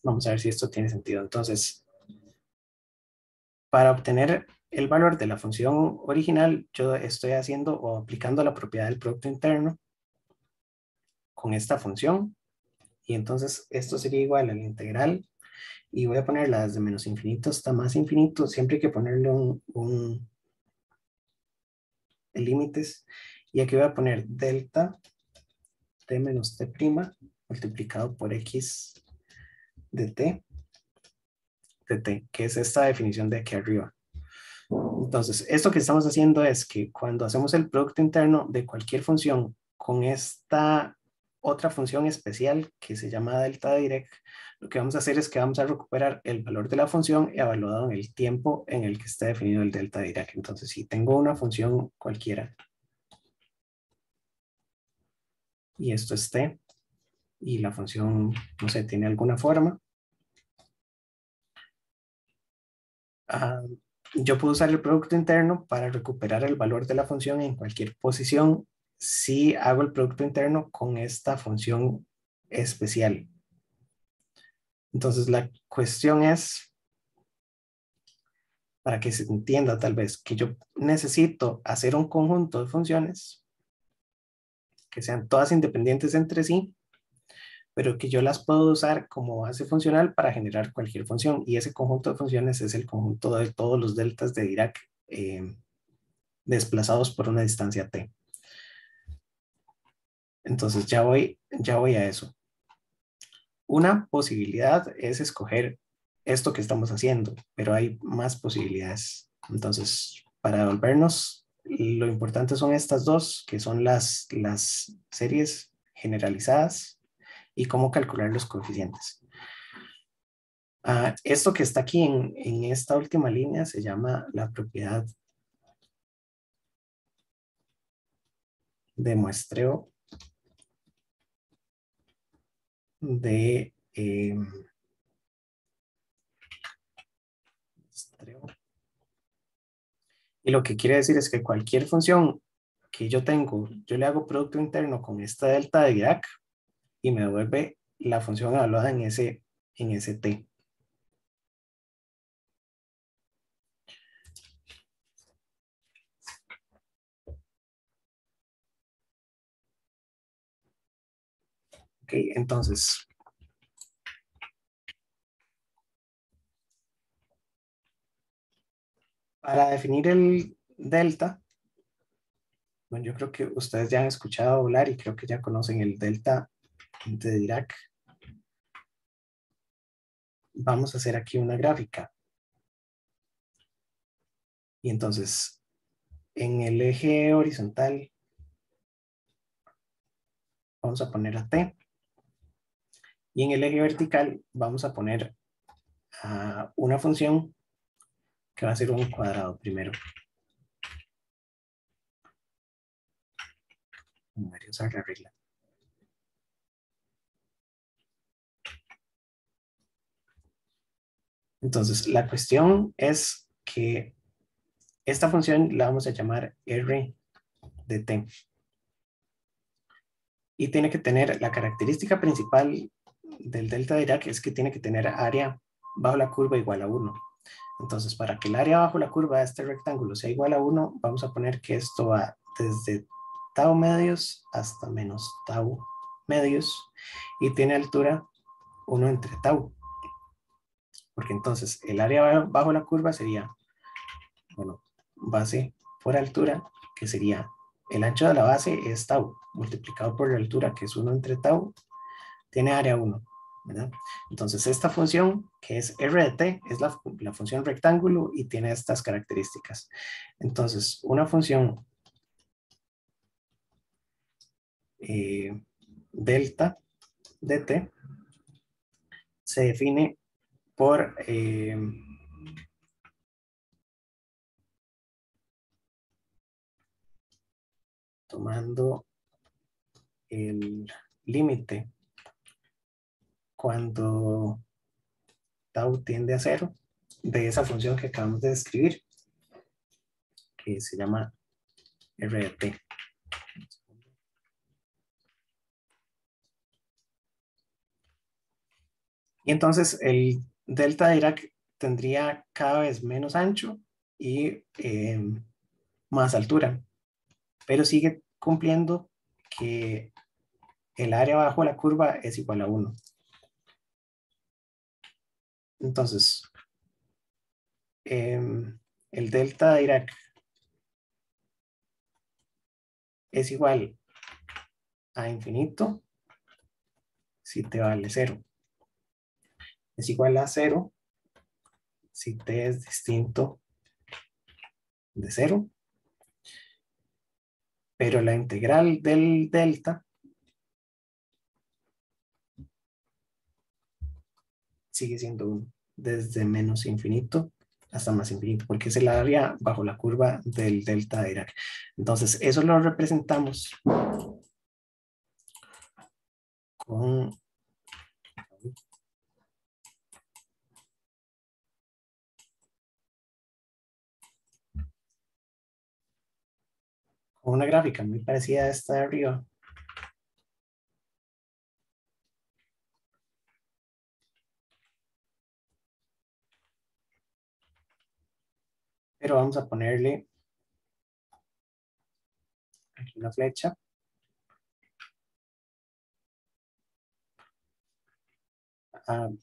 Vamos a ver si esto tiene sentido. Entonces, para obtener el valor de la función original, yo estoy haciendo o aplicando la propiedad del producto interno con esta función. Y entonces esto sería igual a la integral. Y voy a ponerla desde menos infinito hasta más infinito. Siempre hay que ponerle límites. Y aquí voy a poner delta t menos t' multiplicado por x de t, que es esta definición de aquí arriba. Entonces, esto que estamos haciendo es que cuando hacemos el producto interno de cualquier función con esta otra función especial que se llama delta de Dirac, lo que vamos a hacer es que vamos a recuperar el valor de la función evaluado en el tiempo en el que está definido el delta de Dirac. Entonces, si tengo una función cualquiera y esto es t, y la función, no sé, tiene alguna forma, yo puedo usar el producto interno para recuperar el valor de la función en cualquier posición si hago el producto interno con esta función especial. Entonces la cuestión es, para que se entienda tal vez, que yo necesito hacer un conjunto de funciones que sean todas independientes entre sí, pero que yo las puedo usar como base funcional para generar cualquier función, y ese conjunto de funciones es el conjunto de todos los deltas de Dirac desplazados por una distancia t. Entonces ya voy a eso. Una posibilidad es escoger esto que estamos haciendo, pero hay más posibilidades. Entonces, para devolvernos, lo importante son estas dos, que son las series generalizadas y cómo calcular los coeficientes. Esto que está aquí en esta última línea se llama la propiedad de muestreo de muestreo. Y lo que quiere decir es que cualquier función que yo tengo, yo le hago producto interno con esta delta de Dirac y me devuelve la función evaluada en ese t. Ok, entonces, para definir el delta, bueno, yo creo que ustedes ya han escuchado hablar y creo que ya conocen el delta de Dirac. Vamos a hacer aquí una gráfica. Y entonces, en el eje horizontal, vamos a poner a t. Y en el eje vertical, vamos a poner a una función que va a ser un cuadrado primero. Voy a usar la regla. Entonces, la cuestión es que esta función la vamos a llamar r de t. Y tiene que tener, la característica principal del delta de Dirac es que tiene que tener área bajo la curva igual a 1. Entonces, para que el área bajo la curva de este rectángulo sea igual a 1, vamos a poner que esto va desde tau medios hasta menos tau medios y tiene altura 1 entre tau. Porque entonces el área bajo la curva sería, bueno, base por altura, que sería el ancho de la base es tau, multiplicado por la altura, que es 1 entre tau, tiene área 1, ¿verdad? Entonces esta función, que es r de t, es la función rectángulo y tiene estas características. Entonces, una función delta de t se define por tomando el límite cuando tau tiende a 0 de esa función que acabamos de describir, que se llama r de t. Y entonces el delta de Dirac tendría cada vez menos ancho y más altura, pero sigue cumpliendo que el área bajo la curva es igual a 1. Entonces, el delta de Dirac es igual a infinito si t vale 0. Es igual a 0 si t es distinto de 0. Pero la integral del delta sigue siendo 1, desde menos infinito hasta más infinito, porque es el área bajo la curva del delta de Dirac. Entonces, eso lo representamos con una gráfica muy parecida a esta de arriba. Pero vamos a ponerle aquí una flecha.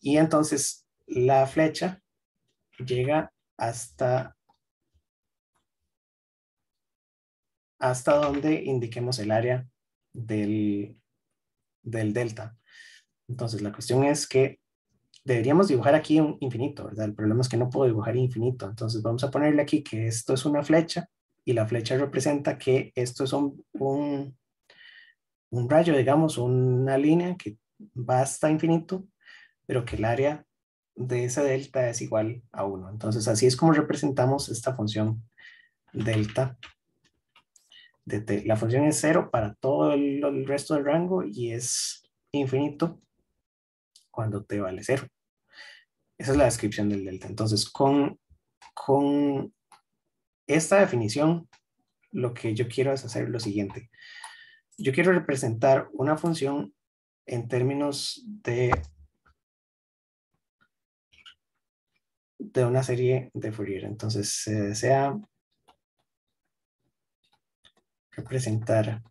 Y entonces la flecha llega hasta donde indiquemos el área del delta. Entonces la cuestión es que deberíamos dibujar aquí un infinito, ¿verdad? El problema es que no puedo dibujar infinito. Entonces vamos a ponerle aquí que esto es una flecha y la flecha representa que esto es un rayo, digamos, una línea que va hasta infinito, pero que el área de ese delta es igual a 1. Entonces así es como representamos esta función delta de t. La función es 0 para todo el resto del rango y es infinito cuando t vale 0. Esa es la descripción del delta. Entonces, con esta definición, lo que yo quiero es hacer lo siguiente. Yo quiero representar una función en términos de una serie de Fourier. Entonces, se desea representar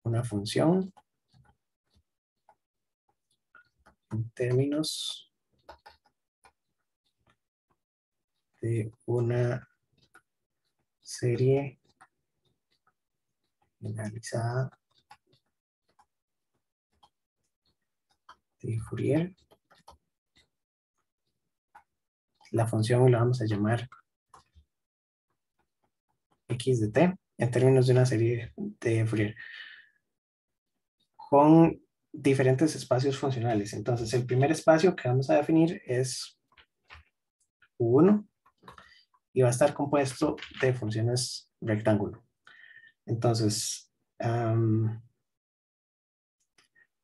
una función en términos de una serie generalizada de Fourier. La función la vamos a llamar x de t en términos de una serie de Fourier con diferentes espacios funcionales. Entonces, el primer espacio que vamos a definir es U1 y va a estar compuesto de funciones rectángulo. Entonces,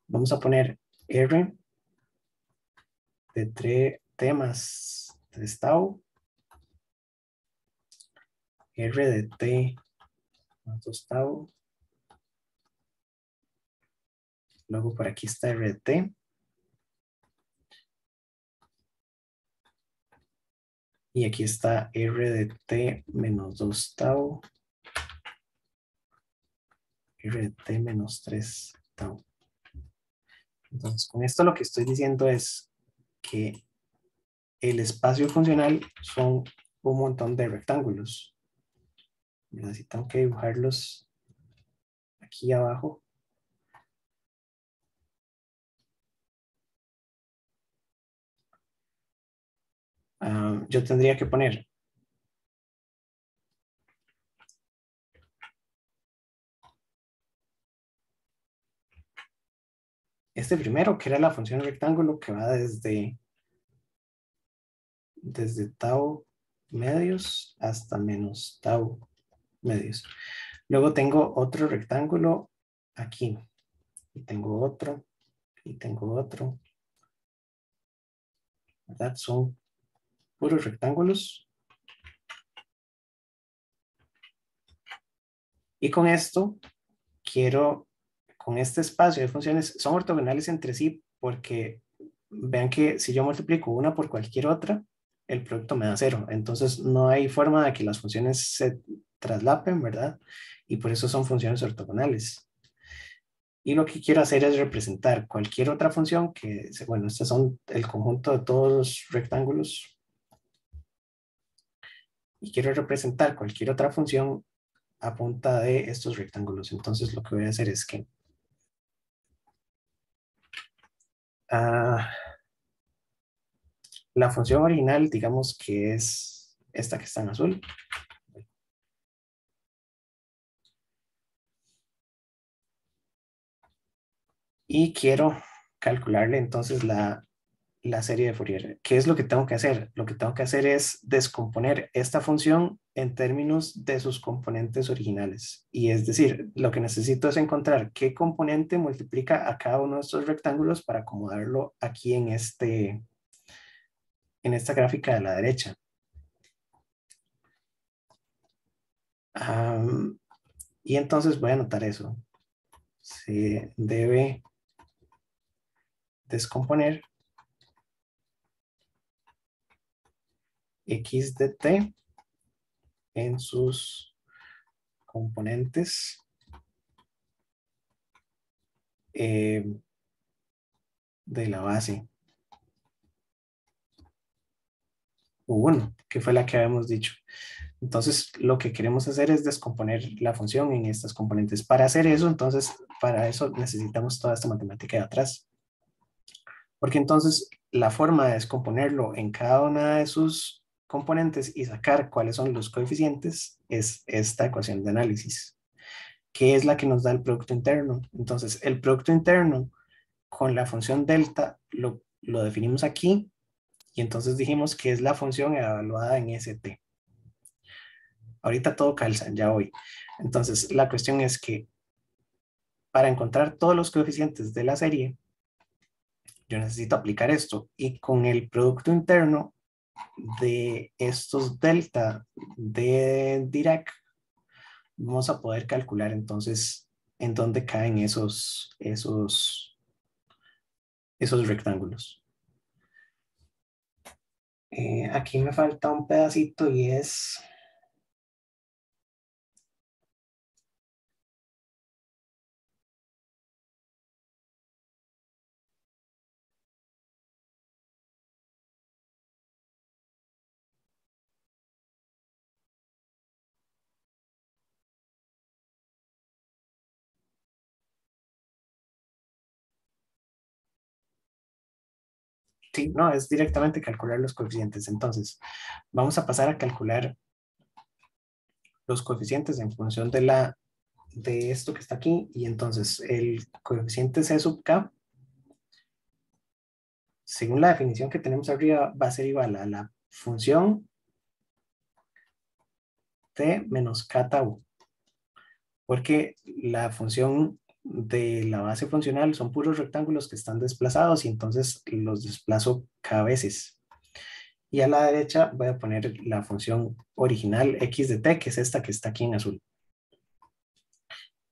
vamos a poner R de t más 3 tau, R de t más 2 tau, luego por aquí está R de t, y aquí está R de t menos 2 tau, R de t menos 3 tau. Entonces, con esto lo que estoy diciendo es que el espacio funcional son un montón de rectángulos. Así tengo que dibujarlos aquí abajo. Yo tendría que poner este primero, que era la función rectángulo que va desde tau medios hasta menos tau medios. Luego tengo otro rectángulo aquí. Y tengo otro. Y tengo otro. ¿Verdad? Son puros rectángulos. Y con esto quiero, con este espacio de funciones, son ortogonales entre sí porque vean que si yo multiplico una por cualquier otra, el producto me da 0. Entonces no hay forma de que las funciones se traslapen, ¿verdad? Y por eso son funciones ortogonales. Y lo que quiero hacer es representar cualquier otra función que, bueno, estos son el conjunto de todos los rectángulos. Y quiero representar cualquier otra función a punta de estos rectángulos. Entonces lo que voy a hacer es que la función original, digamos que es esta que está en azul. Y quiero calcularle entonces la serie de Fourier. ¿Qué es lo que tengo que hacer? Lo que tengo que hacer es descomponer esta función en términos de sus componentes originales. Y es decir, lo que necesito es encontrar qué componente multiplica a cada uno de estos rectángulos para acomodarlo aquí en esta gráfica de la derecha. Y entonces voy a anotar eso. Se debe descomponer x de t en sus componentes de la base U1, que fue la que habíamos dicho. Entonces, lo que queremos hacer es descomponer la función en estas componentes. Para hacer eso, entonces, para eso necesitamos toda esta matemática de atrás. Porque entonces, la forma de descomponerlo en cada una de sus componentes y sacar cuáles son los coeficientes es esta ecuación de análisis, que es la que nos da el producto interno. Entonces, el producto interno con la función delta lo definimos aquí y entonces dijimos que es la función evaluada en ST. Ahorita todo calza, ya hoy. Entonces, la cuestión es que para encontrar todos los coeficientes de la serie, yo necesito aplicar esto y con el producto interno de estos delta de Dirac, vamos a poder calcular entonces en dónde caen esos rectángulos. Aquí me falta un pedacito y es... Sí, no, es directamente calcular los coeficientes. Entonces, vamos a pasar a calcular los coeficientes en función de esto que está aquí. Y entonces, el coeficiente C sub K, según la definición que tenemos arriba, va a ser igual a la función T menos K tau. Porque la función de la base funcional son puros rectángulos que están desplazados y entonces los desplazo K veces. Y a la derecha voy a poner la función original x de t, que es esta que está aquí en azul.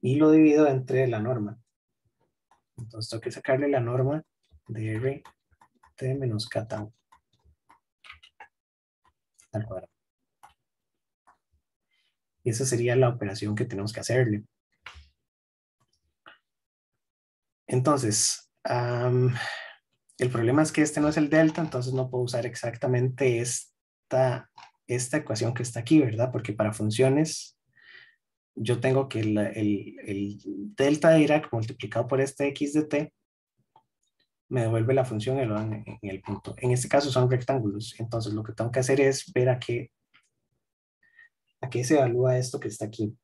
Y lo divido entre la norma. Entonces tengo que sacarle la norma de r t menos k tau al cuadrado. Y esa sería la operación que tenemos que hacerle. Entonces, el problema es que este no es el delta, entonces no puedo usar exactamente esta ecuación que está aquí, ¿verdad? Porque para funciones yo tengo que el delta de Dirac multiplicado por este x de t me devuelve la función en el punto. En este caso son rectángulos, entonces lo que tengo que hacer es ver a qué se evalúa esto que está aquí.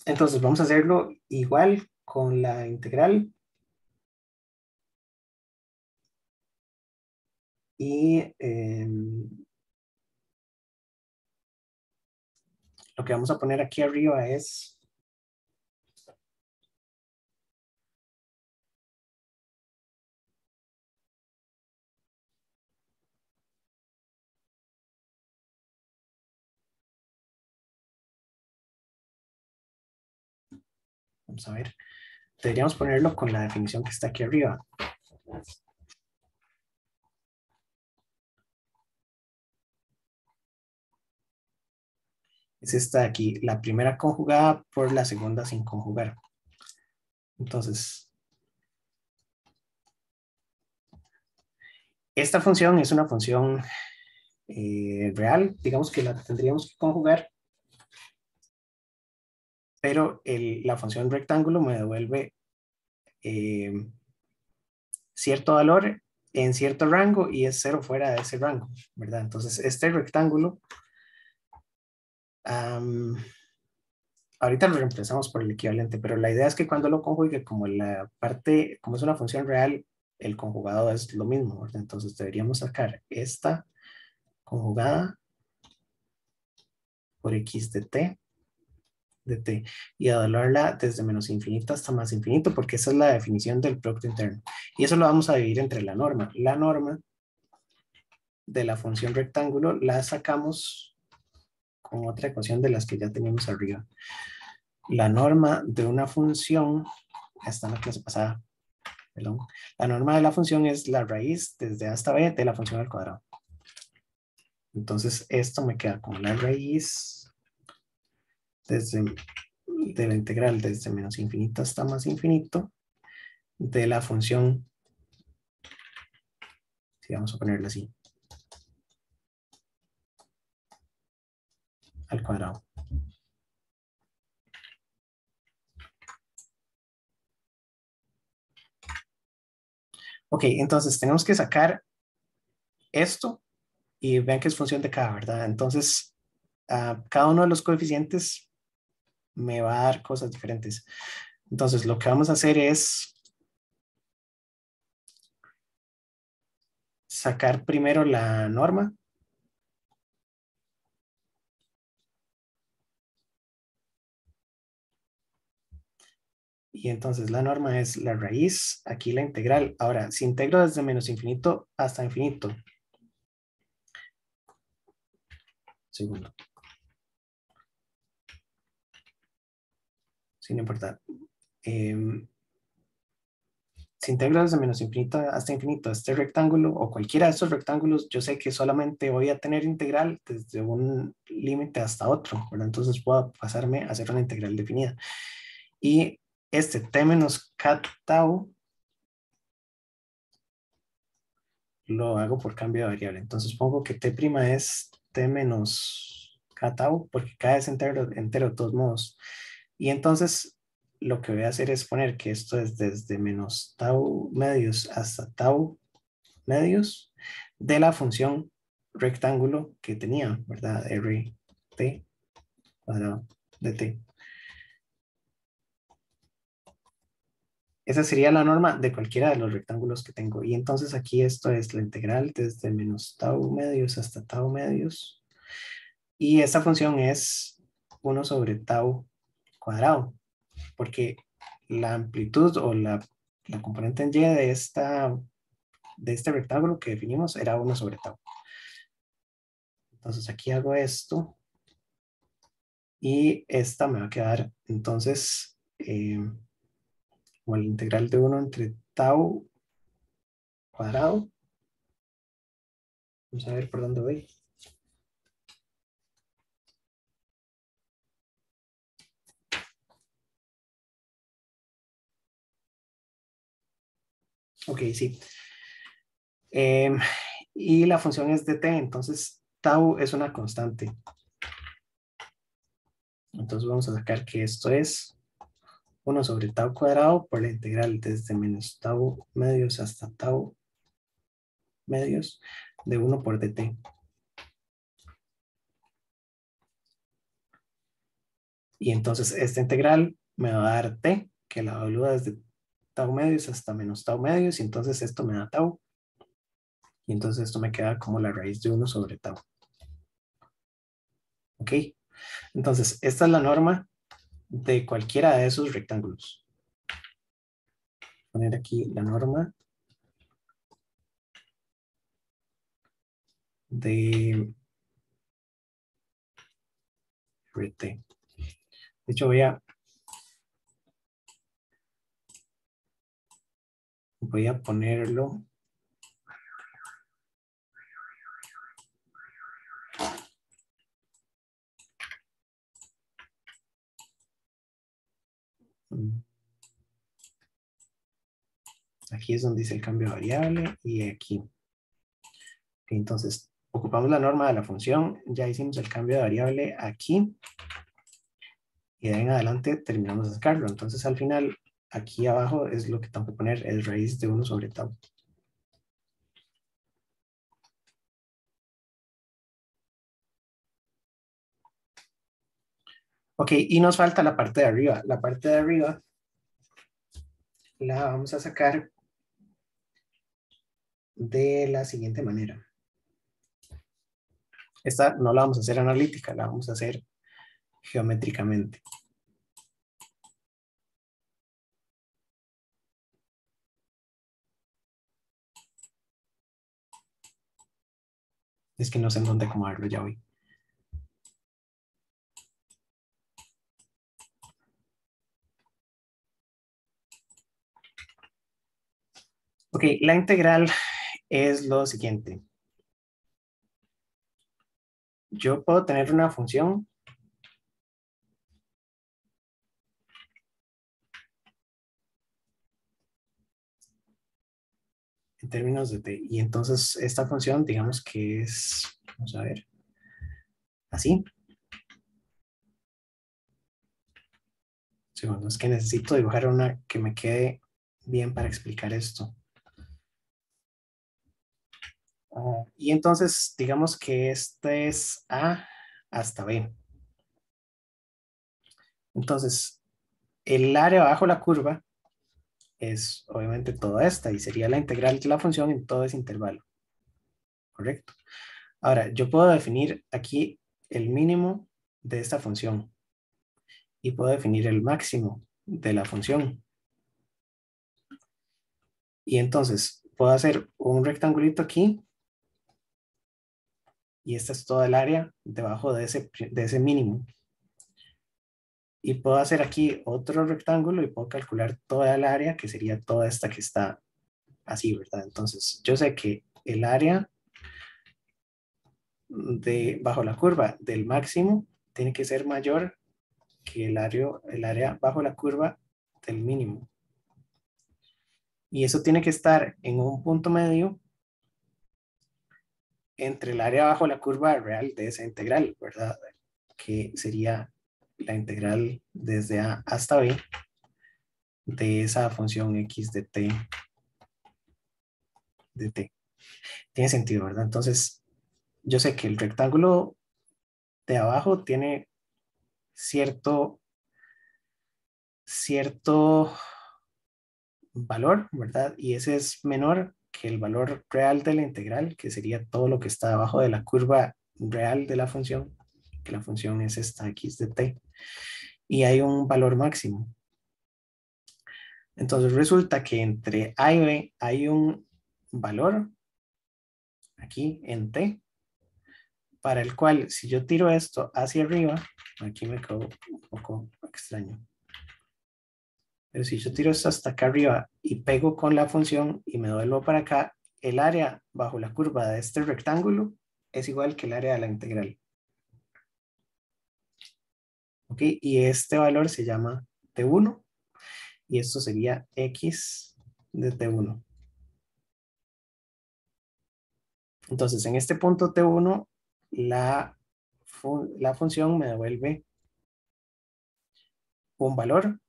Entonces vamos a hacerlo igual con la integral. Y lo que vamos a poner aquí arriba es vamos a ver, deberíamos ponerlo con la definición que está aquí arriba. Es esta de aquí, la primera conjugada por la segunda sin conjugar. Entonces, esta función es una función real, digamos que la tendríamos que conjugar, pero la función rectángulo me devuelve cierto valor en cierto rango y es 0 fuera de ese rango, ¿verdad? Entonces, este rectángulo, ahorita lo reemplazamos por el equivalente, pero la idea es que cuando lo conjugue, como como es una función real, el conjugado es lo mismo, ¿verdad? Entonces deberíamos sacar esta conjugada por x de t y evaluarla desde menos infinito hasta más infinito, porque esa es la definición del producto interno. Y eso lo vamos a dividir entre la norma. La norma de la función rectángulo la sacamos con otra ecuación de las que ya teníamos arriba. La norma de una función, está en la clase pasada, perdón. La norma de la función es la raíz desde A hasta B de la función al cuadrado. Entonces esto me queda como la raíz de la integral desde menos infinito hasta más infinito de la función, si vamos a ponerla así, al cuadrado. Ok, entonces tenemos que sacar esto y vean que es función de k, ¿verdad? Entonces, cada uno de los coeficientes me va a dar cosas diferentes. Entonces, lo que vamos a hacer es sacar primero la norma. Y entonces la norma es la raíz, aquí la integral. Ahora, si integro desde menos infinito hasta infinito. Segundo. Sin importar. Si integro desde menos infinito hasta infinito este rectángulo o cualquiera de estos rectángulos, yo sé que solamente voy a tener integral desde un límite hasta otro, ¿verdad? Entonces puedo pasarme a hacer una integral definida. Y este t menos k tau lo hago por cambio de variable. Entonces pongo que t' es t menos k tau, porque k es entero de todos modos. Y entonces lo que voy a hacer es poner que esto es desde menos tau medios hasta tau medios de la función rectángulo que tenía, ¿verdad? RT cuadrado de t. Esa sería la norma de cualquiera de los rectángulos que tengo. Y entonces aquí esto es la integral desde menos tau medios hasta tau medios. Y esta función es 1 sobre tau cuadrado, porque la amplitud o la componente en y de este rectángulo que definimos era 1 sobre tau. Entonces aquí hago esto y esta me va a quedar entonces como la integral de 1 entre tau cuadrado. Vamos a ver por dónde voy. Ok, sí. Y la función es de t, entonces tau es una constante. Entonces vamos a sacar que esto es 1 sobre tau cuadrado por la integral desde menos tau medios hasta tau medios de 1 por dt. Y entonces esta integral me va a dar t, que la evalúa desde tau medios hasta menos tau medios, y entonces esto me da tau. Y entonces esto me queda como la raíz de 1 sobre tau. ¿Ok? Entonces, esta es la norma de cualquiera de esos rectángulos. Voy a poner aquí la norma de RT. De hecho, voy a ponerlo. Aquí es donde dice el cambio de variable y aquí. Entonces, ocupamos la norma de la función, ya hicimos el cambio de variable aquí y de ahí en adelante terminamos de sacarlo. Entonces, al final, aquí abajo es lo que tengo que poner, es raíz de 1 sobre tau. Ok, y nos falta la parte de arriba. La parte de arriba la vamos a sacar de la siguiente manera. Esta no la vamos a hacer analítica, la vamos a hacer geométricamente. Es que no sé en dónde acomodarlo ya hoy. Ok, la integral es lo siguiente. Yo puedo tener una función en términos de t. Y entonces esta función, digamos que es, vamos a ver, así. Segundo, es que necesito dibujar una que me quede bien para explicar esto. Y entonces, digamos que este es A hasta B. Entonces, el área bajo la curva es obviamente toda esta y sería la integral de la función en todo ese intervalo. ¿Correcto? Ahora, yo puedo definir aquí el mínimo de esta función y puedo definir el máximo de la función. Y entonces puedo hacer un rectangulito aquí y esta es toda el área debajo de ese mínimo. Y puedo hacer aquí otro rectángulo y puedo calcular toda el área, que sería toda esta que está así, ¿verdad? Entonces, yo sé que el área bajo la curva del máximo tiene que ser mayor que el área bajo la curva del mínimo. Y eso tiene que estar en un punto medio entre el área bajo la curva real de esa integral, ¿verdad? Que sería la integral desde A hasta B de esa función x de t. Tiene sentido, ¿verdad? Entonces, yo sé que el rectángulo de abajo tiene cierto valor, ¿verdad? Y ese es menor que el valor real de la integral, que sería todo lo que está abajo de la curva real de la función, que la función es esta x de t. Y hay un valor máximo. Entonces resulta que entre A y B hay un valor aquí en t, para el cual si yo tiro esto hacia arriba, aquí me quedó un poco extraño. Pero si yo tiro esto hasta acá arriba y pego con la función y me vuelvo para acá, el área bajo la curva de este rectángulo es igual que el área de la integral. ¿Ok? Y este valor se llama T1 y esto sería X de T1. Entonces, en este punto T1, la función me devuelve un valor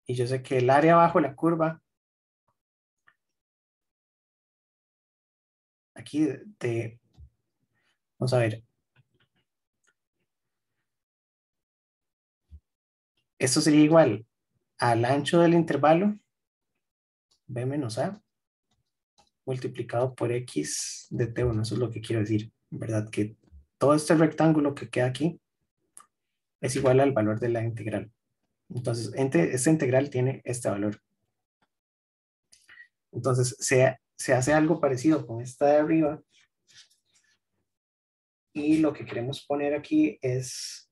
y yo sé que el área bajo la curva, aquí vamos a ver, esto sería igual al ancho del intervalo, B menos A, multiplicado por X de T1, eso es lo que quiero decir, ¿verdad? Que todo este rectángulo que queda aquí es igual al valor de la integral. Entonces, esta integral tiene este valor. Entonces, se hace algo parecido con esta de arriba. Y lo que queremos poner aquí es...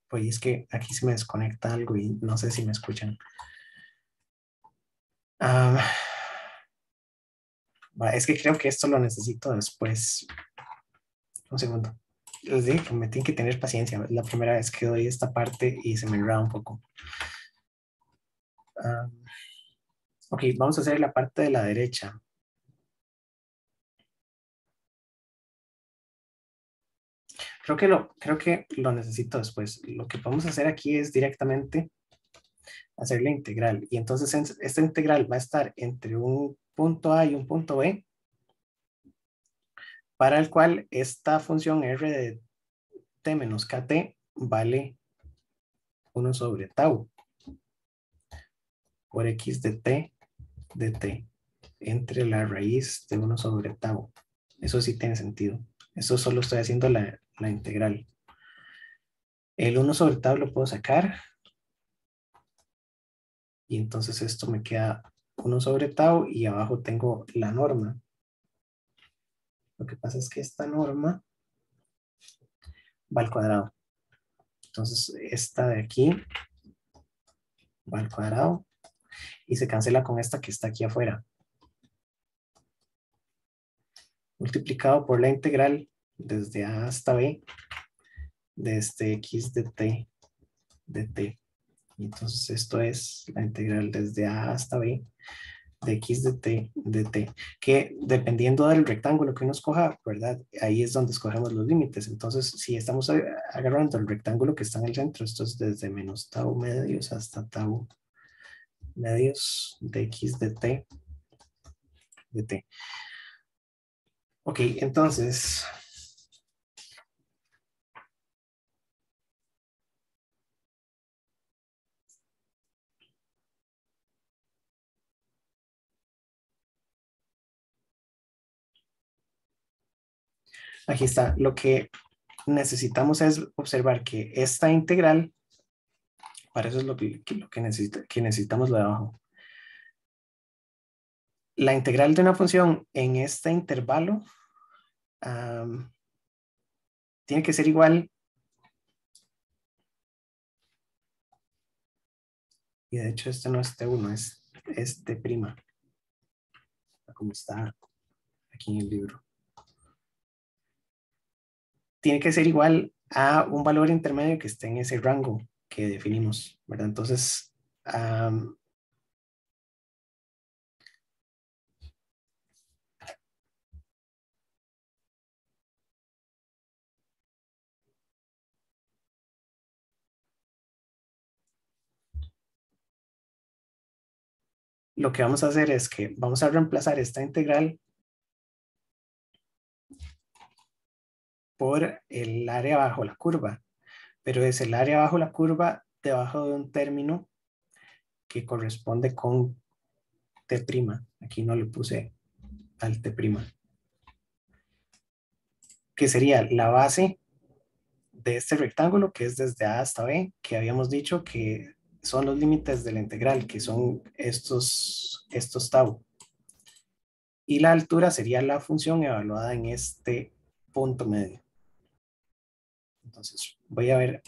pues es que aquí se me desconecta algo y no sé si me escuchan. Es que creo que esto lo necesito después. Un segundo. Les dije que me tienen que tener paciencia. Es la primera vez que doy esta parte y se me enreda un poco. Ok, vamos a hacer la parte de la derecha. Creo que lo necesito después. Lo que podemos hacer aquí es directamente hacer la integral. Y entonces esta integral va a estar entre un punto A y un punto B, para el cual esta función r de t menos kt vale 1 sobre tau por x de t entre la raíz de 1 sobre tau. Eso sí tiene sentido. Eso solo estoy haciendo la integral. El 1 sobre tau lo puedo sacar. Y entonces esto me queda 1 sobre tau y abajo tengo la norma. Lo que pasa es que esta norma va al cuadrado. Entonces esta de aquí va al cuadrado y se cancela con esta que está aquí afuera. Multiplicado por la integral desde a hasta b de este x de t. Y entonces esto es la integral desde a hasta b de x de t, que dependiendo del rectángulo que uno escoja, ¿verdad? Ahí es donde escogemos los límites. Entonces, si estamos agarrando el rectángulo que está en el centro, esto es desde menos tau medios hasta tau medios de x de t. Ok, entonces, aquí está. Lo que necesitamos es observar que esta integral, para eso es lo que necesitamos lo de abajo. La integral de una función en este intervalo tiene que ser igual, y de hecho este no es T1, es T', como está aquí en el libro. Tiene que ser igual a un valor intermedio que esté en ese rango que definimos, ¿verdad? Entonces, lo que vamos a hacer es que vamos a reemplazar esta integral por el área bajo la curva, pero es el área bajo la curva debajo de un término que corresponde con T'. Aquí no le puse al T', que sería la base de este rectángulo, que es desde A hasta B, que habíamos dicho que son los límites de la integral, que son estos tau. Y la altura sería la función evaluada en este punto medio. Entonces, voy a ver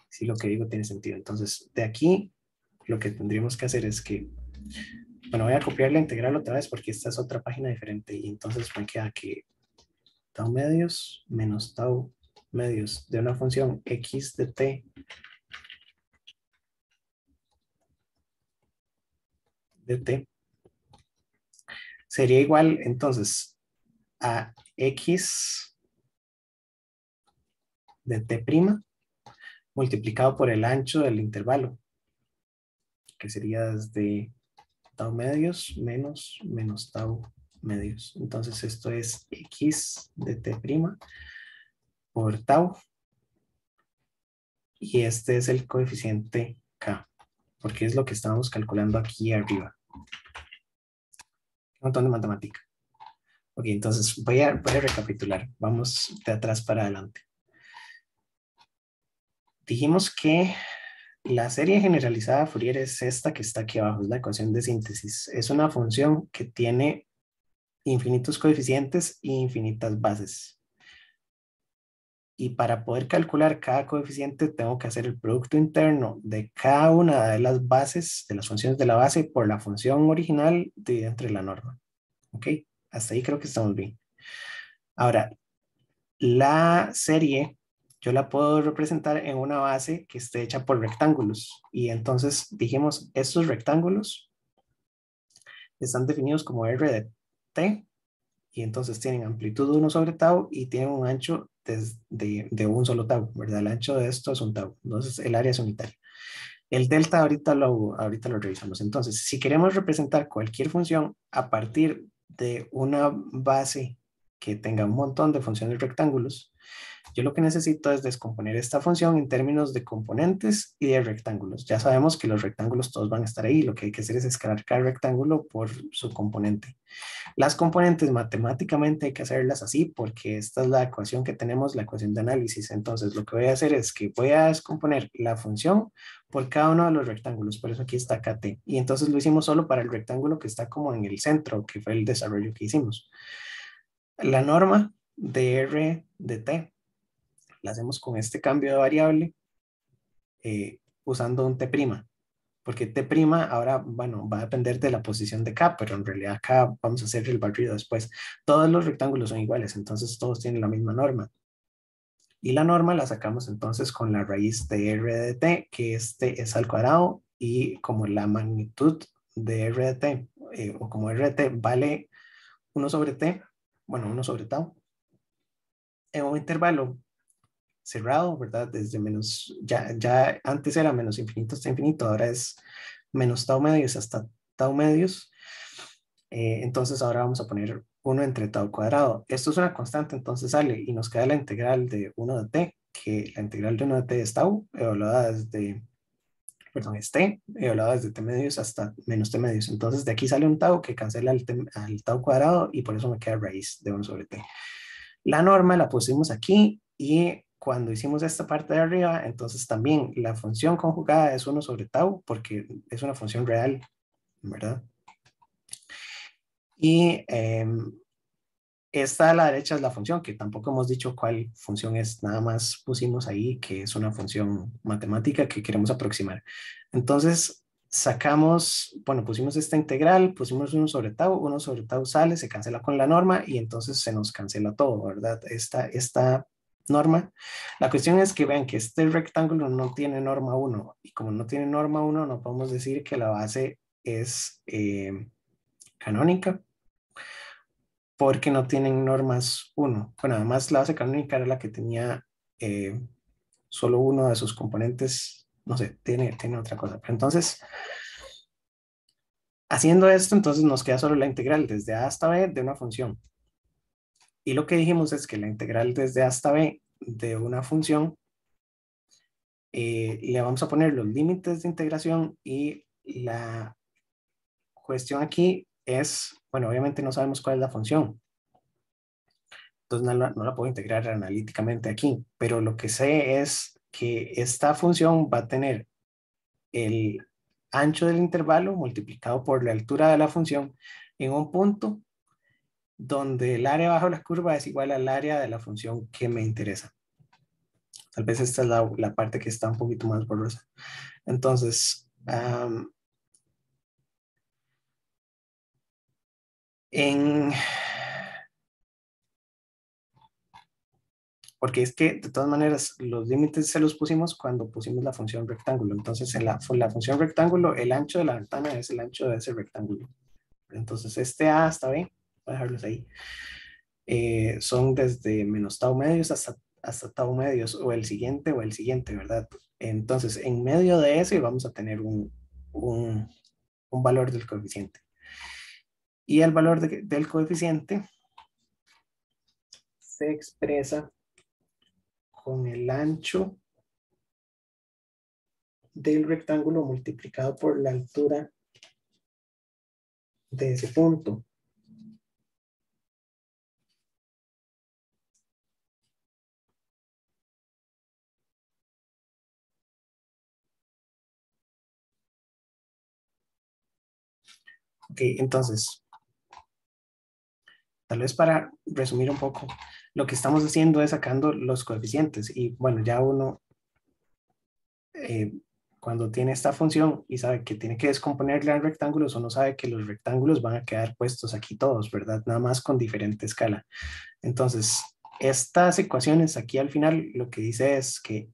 si lo que digo tiene sentido. Entonces, de aquí, lo que tendríamos que hacer es que, bueno, voy a copiar la integral otra vez porque esta es otra página diferente y entonces me queda que tau medios menos tau medios de una función x de t de t sería igual entonces a x de t' multiplicado por el ancho del intervalo, que sería desde tau medios menos tau medios. Entonces esto es x de t' por tau. Y este es el coeficiente k, porque es lo que estábamos calculando aquí arriba. Un montón de matemática. Ok, entonces voy a recapitular. Vamos de atrás para adelante. Dijimos que la serie generalizada de Fourier es esta que está aquí abajo, es la ecuación de síntesis. Es una función que tiene infinitos coeficientes e infinitas bases. Y para poder calcular cada coeficiente tengo que hacer el producto interno de cada una de las bases, de las funciones de la base, por la función original dividida entre la norma. ¿Ok? Hasta ahí creo que estamos bien. Ahora, la serie yo la puedo representar en una base que esté hecha por rectángulos. Y entonces dijimos, estos rectángulos están definidos como R de T, y entonces tienen amplitud 1 sobre tau y tienen un ancho de un solo tau, ¿verdad? El ancho de esto es un tau, entonces el área es unitaria. El delta ahorita lo revisamos. Entonces, si queremos representar cualquier función a partir de una base que tenga un montón de funciones rectángulos, yo lo que necesito es descomponer esta función en términos de componentes y de rectángulos. Ya sabemos que los rectángulos todos van a estar ahí. Lo que hay que hacer es escalar cada rectángulo por su componente. Las componentes matemáticamente hay que hacerlas así porque esta es la ecuación que tenemos, la ecuación de análisis. Entonces lo que voy a hacer es que voy a descomponer la función por cada uno de los rectángulos. Por eso aquí está KT. Y entonces lo hicimos solo para el rectángulo que está como en el centro, que fue el desarrollo que hicimos. La norma de R de T la hacemos con este cambio de variable usando un T', porque T' ahora, bueno, va a depender de la posición de K, pero en realidad acá vamos a hacer el barrido después. Todos los rectángulos son iguales, entonces todos tienen la misma norma. Y la norma la sacamos entonces con la raíz de R de T, que este es al cuadrado, y como la magnitud de R de T, o como R de T vale 1 sobre T, bueno, 1 sobre tau, en un intervalo cerrado, ¿verdad? Desde menos, ya antes era menos infinito hasta infinito, ahora es menos tau medios hasta tau medios. Entonces ahora vamos a poner 1 entre tau cuadrado. Esto es una constante, entonces sale y nos queda la integral de 1 de t, que la integral de 1 de t es tau, evaluada desde, perdón, es t, evaluada desde t medios hasta menos t medios. Entonces de aquí sale un tau que cancela al tau cuadrado y por eso me queda raíz de 1 sobre t. La norma la pusimos aquí y cuando hicimos esta parte de arriba, entonces también la función conjugada es 1 sobre tau porque es una función real, ¿verdad? Y esta a la derecha es la función, que tampoco hemos dicho cuál función es, nada más pusimos ahí que es una función matemática que queremos aproximar. Entonces sacamos, bueno, pusimos esta integral, pusimos 1 sobre tau sale, se cancela con la norma y entonces se nos cancela todo, ¿verdad? Esta norma. La cuestión es que vean que este rectángulo no tiene norma 1 y como no tiene norma 1 no podemos decir que la base es canónica porque no tienen normas 1. Bueno, además la base canónica era la que tenía eh, solo uno de sus componentes, no sé, tiene otra cosa. Pero entonces, haciendo esto, entonces nos queda solo la integral desde a hasta b de una función. Y lo que dijimos es que la integral desde a hasta b de una función, le vamos a poner los límites de integración y la cuestión aquí es, bueno, obviamente no sabemos cuál es la función, entonces no la puedo integrar analíticamente aquí, pero lo que sé es que esta función va a tener el ancho del intervalo multiplicado por la altura de la función en un punto donde el área bajo la curva es igual al área de la función que me interesa. Tal vez esta es la parte que está un poquito más borrosa. Entonces, en porque es que de todas maneras los límites se los pusimos cuando pusimos la función rectángulo. Entonces en la función rectángulo el ancho de la ventana es el ancho de ese rectángulo. Entonces este A hasta B, voy a dejarlos ahí, son desde menos tau medios hasta tau medios o el siguiente, ¿verdad? Entonces en medio de ese vamos a tener un, un valor del coeficiente. Y el valor del coeficiente se expresa con el ancho del rectángulo multiplicado por la altura de ese punto. Ok, entonces, tal vez para resumir un poco, lo que estamos haciendo es sacando los coeficientes y bueno, ya uno eh, cuando tiene esta función y sabe que tiene que descomponerla en rectángulos, uno sabe que los rectángulos van a quedar puestos aquí todos, ¿verdad? Nada más con diferente escala. Entonces, estas ecuaciones aquí al final lo que dice es que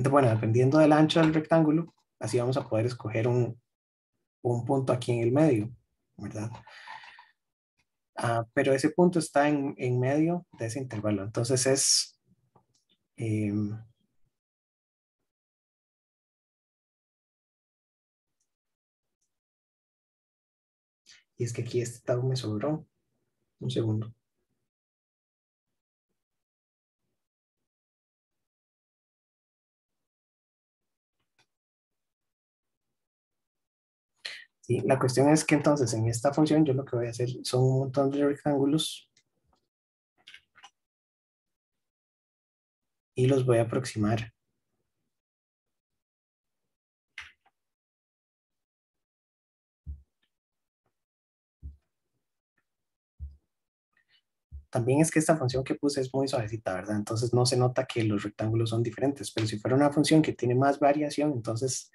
bueno, dependiendo del ancho del rectángulo, así vamos a poder escoger un punto aquí en el medio, ¿verdad? Pero ese punto está en medio de ese intervalo. Entonces eh, y es que aquí este tau me sobró. Un segundo. Sí, la cuestión es que entonces en esta función yo lo que voy a hacer son un montón de rectángulos y los voy a aproximar. también es que esta función que puse es muy suavecita, ¿verdad? Entonces no se nota que los rectángulos son diferentes, pero si fuera una función que tiene más variación, entonces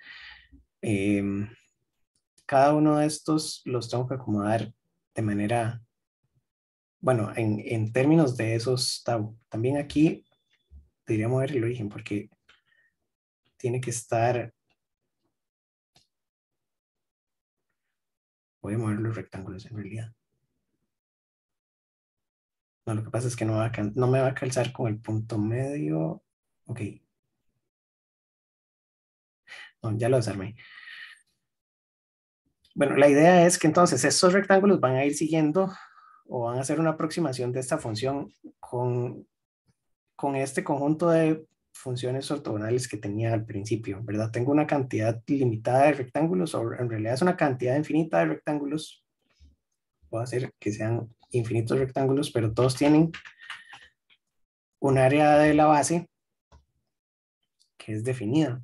cada uno de estos los tengo que acomodar de manera, bueno, en términos de esos tau. También aquí debería mover el origen porque tiene que estar, voy a mover los rectángulos en realidad. No, lo que pasa es que no me va a calzar con el punto medio. Ok, no, ya lo desarmé. Bueno, la idea es que entonces estos rectángulos van a ir siguiendo o van a hacer una aproximación de esta función con este conjunto de funciones ortogonales que tenía al principio, ¿verdad? Tengo una cantidad limitada de rectángulos, o en realidad es una cantidad infinita de rectángulos. Puedo hacer que sean infinitos rectángulos, pero todos tienen un área de la base que es definida,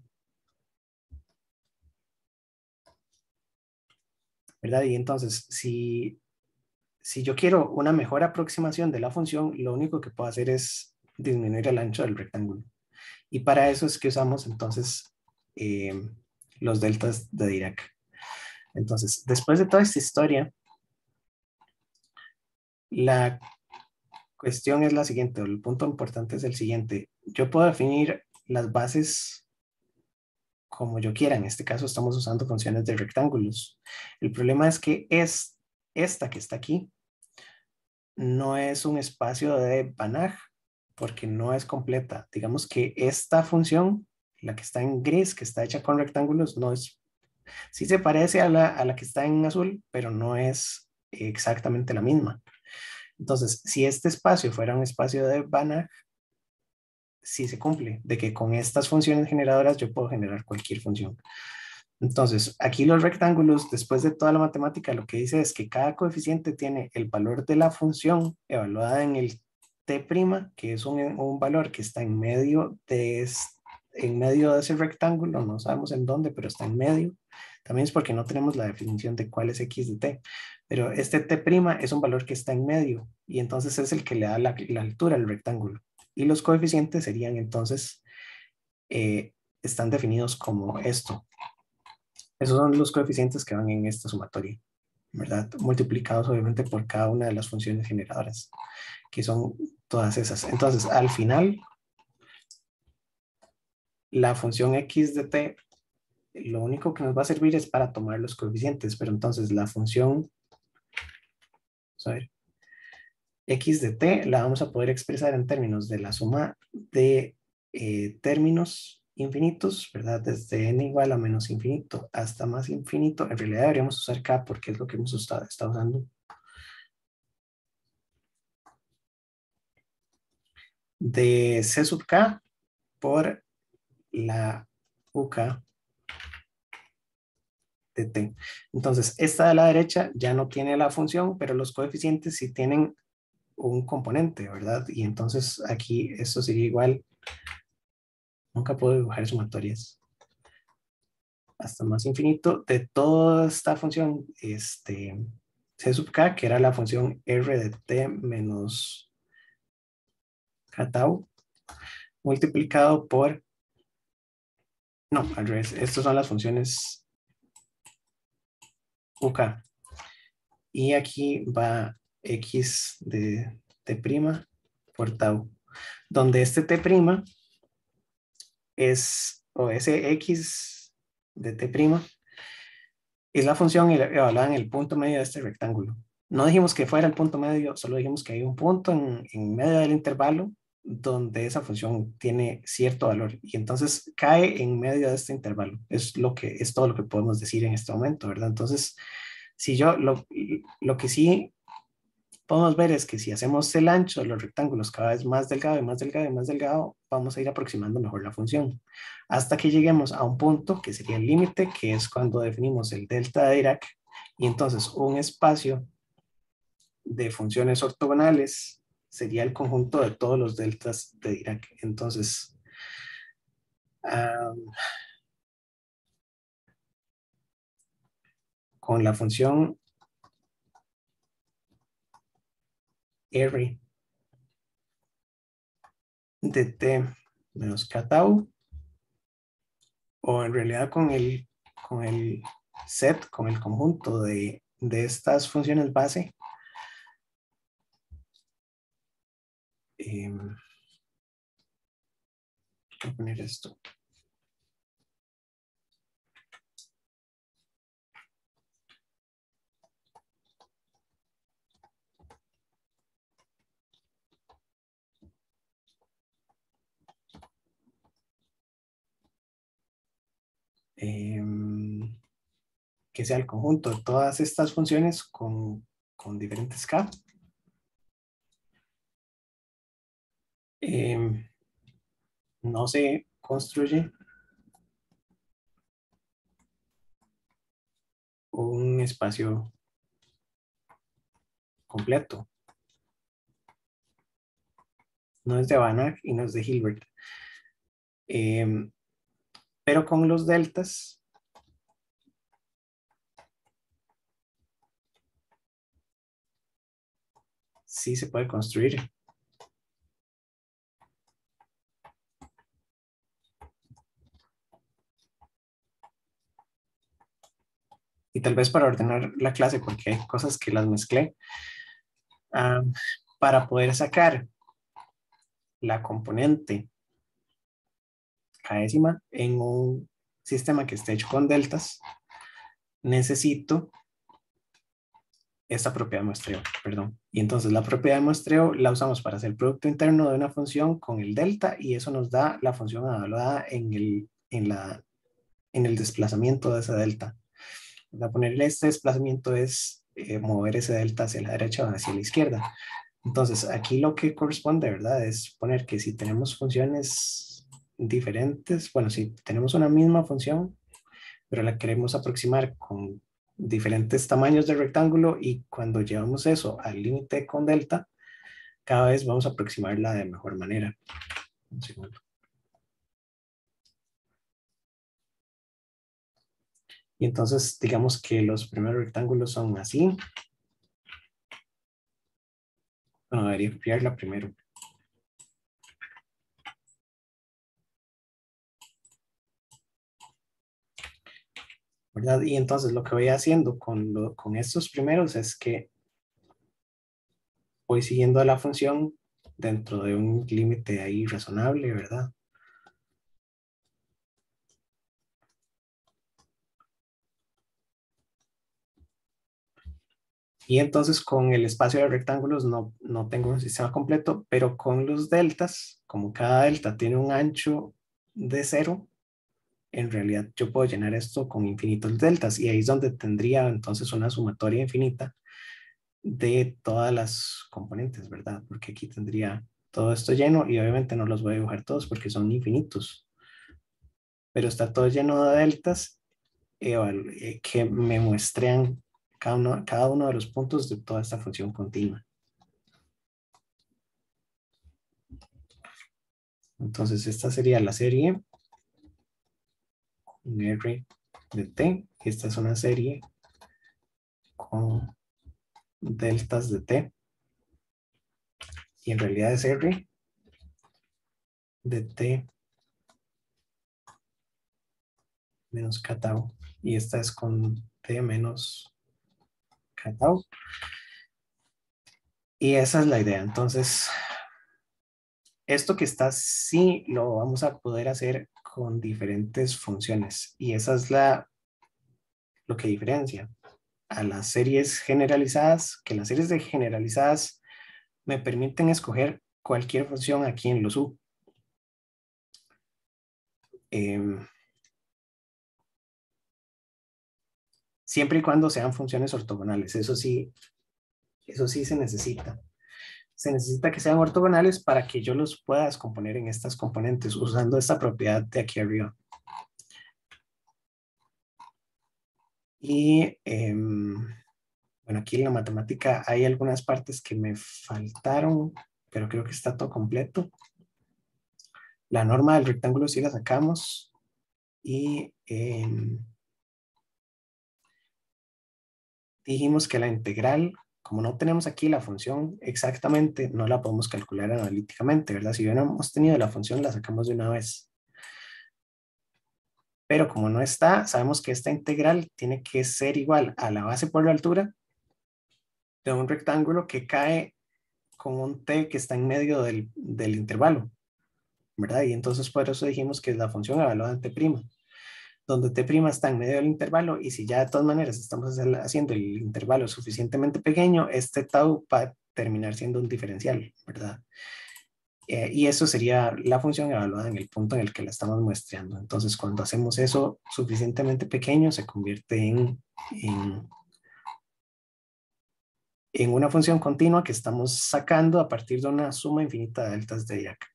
¿verdad? Y entonces, si yo quiero una mejor aproximación de la función, lo único que puedo hacer es disminuir el ancho del rectángulo. Y para eso es que usamos entonces los deltas de Dirac. Entonces, después de toda esta historia, la cuestión es la siguiente, o el punto importante es el siguiente. Yo puedo definir las bases como yo quiera. En este caso estamos usando funciones de rectángulos. El problema es que esta que está aquí no es un espacio de Banach porque no es completa. Digamos que esta función, la que está en gris, que está hecha con rectángulos, no es, sí se parece a la que está en azul, pero no es exactamente la misma. Entonces, si este espacio fuera un espacio de Banach, sí se cumple, de que con estas funciones generadoras yo puedo generar cualquier función. Entonces, aquí los rectángulos, después de toda la matemática, lo que dice es que cada coeficiente tiene el valor de la función evaluada en el t', que es un valor que está en medio de ese rectángulo, no sabemos en dónde, pero está en medio. También es porque no tenemos la definición de cuál es x de t, pero este t' es un valor que está en medio y entonces es el que le da la altura al rectángulo. Y los coeficientes serían entonces, están definidos como esto. Esos son los coeficientes que van en esta sumatoria, ¿verdad? Multiplicados obviamente por cada una de las funciones generadoras, que son todas esas. Entonces, al final, la función x de t, lo único que nos va a servir es para tomar los coeficientes, pero entonces la función, a ver, x de t la vamos a poder expresar en términos de la suma de términos infinitos, ¿verdad? Desde n igual a menos infinito hasta más infinito. En realidad deberíamos usar k porque es lo que hemos estado usando. De c sub k por la UK de t. Entonces, esta de la derecha ya no tiene la función, pero los coeficientes sí tienen un componente, ¿verdad? Y entonces aquí esto sería igual. Nunca puedo dibujar sumatorias. Hasta más infinito de toda esta función, c sub k, que era la función r de t menos k tau, multiplicado por, no, al revés, estas son las funciones UK. Y aquí va x de t' por tau, donde este t' es, o ese x de t' es la función evaluada en el punto medio de este rectángulo. No dijimos que fuera el punto medio, solo dijimos que hay un punto en medio del intervalo donde esa función tiene cierto valor y entonces cae en medio de este intervalo. Es todo lo que podemos decir en este momento, ¿verdad? Entonces, si yo lo que sí podemos ver es que si hacemos el ancho de los rectángulos cada vez más delgado y más delgado y más delgado, vamos a ir aproximando mejor la función. Hasta que lleguemos a un punto que sería el límite, que es cuando definimos el delta de Dirac, y entonces un espacio de funciones ortogonales sería el conjunto de todos los deltas de Dirac. Entonces, con la función R de t menos k tau, o en realidad con el set, con el conjunto de estas funciones base, voy a poner esto. Que sea el conjunto de todas estas funciones con diferentes k. No se construye un espacio completo. No es de Banach y no es de Hilbert. Pero con los deltas sí se puede construir. Y tal vez para ordenar la clase, porque hay cosas que las mezclé, para poder sacar la componente k-décima en un sistema que esté hecho con deltas, necesito esta propiedad de muestreo, perdón. Y entonces la propiedad de muestreo la usamos para hacer el producto interno de una función con el delta, y eso nos da la función evaluada en el desplazamiento de esa delta. Voy a ponerle este desplazamiento es mover ese delta hacia la derecha o hacia la izquierda. Entonces aquí lo que corresponde, ¿verdad? Es poner que si tenemos funciones diferentes, bueno, si tenemos una misma función, pero la queremos aproximar con diferentes tamaños de rectángulo, y cuando llevamos eso al límite con delta, cada vez vamos a aproximarla de mejor manera. Un segundo. Y entonces digamos que los primeros rectángulos son así. Bueno, debería copiarla primero. ¿Verdad? Y entonces lo que voy haciendo con estos primeros es que voy siguiendo la función dentro de un límite ahí razonable, ¿verdad? Y entonces con el espacio de rectángulos no tengo un sistema completo, pero con los deltas, como cada delta tiene un ancho de 0, en realidad yo puedo llenar esto con infinitos deltas, y ahí es donde tendría entonces una sumatoria infinita de todas las componentes, ¿verdad? Porque aquí tendría todo esto lleno, y obviamente no los voy a dibujar todos porque son infinitos, pero está todo lleno de deltas que me muestrean cada uno de los puntos de toda esta función continua. Entonces esta sería la serie en R de t. Esta es una serie con deltas de t, y en realidad es R de t menos k tau, y esta es con t menos k tau. Y esa es la idea. Entonces, esto que está sí lo vamos a poder hacer con diferentes funciones, y esa es lo que diferencia a las series generalizadas, que las series de generalizadas me permiten escoger cualquier función aquí en los U. Siempre y cuando sean funciones ortogonales, eso sí se necesita. Se necesita que sean ortogonales para que yo los pueda descomponer en estas componentes usando esta propiedad de aquí arriba. Y bueno, aquí en la matemática hay algunas partes que me faltaron, pero creo que está todo completo. La norma del rectángulo sí la sacamos, y dijimos que la integral como no tenemos aquí la función exactamente, no la podemos calcular analíticamente, ¿verdad? Si hubiéramos tenido la función, la sacamos de una vez. Pero como no está, sabemos que esta integral tiene que ser igual a la base por la altura de un rectángulo que cae con un t que está en medio del intervalo, ¿verdad? Y entonces por eso dijimos que es la función evaluada en t', donde t' está en medio del intervalo, y si ya de todas maneras estamos haciendo el intervalo suficientemente pequeño, este tau va a terminar siendo un diferencial, ¿verdad? Y eso sería la función evaluada en el punto en el que la estamos muestreando. Entonces, cuando hacemos eso suficientemente pequeño, se convierte en una función continua que estamos sacando a partir de una suma infinita de deltas de Dirac.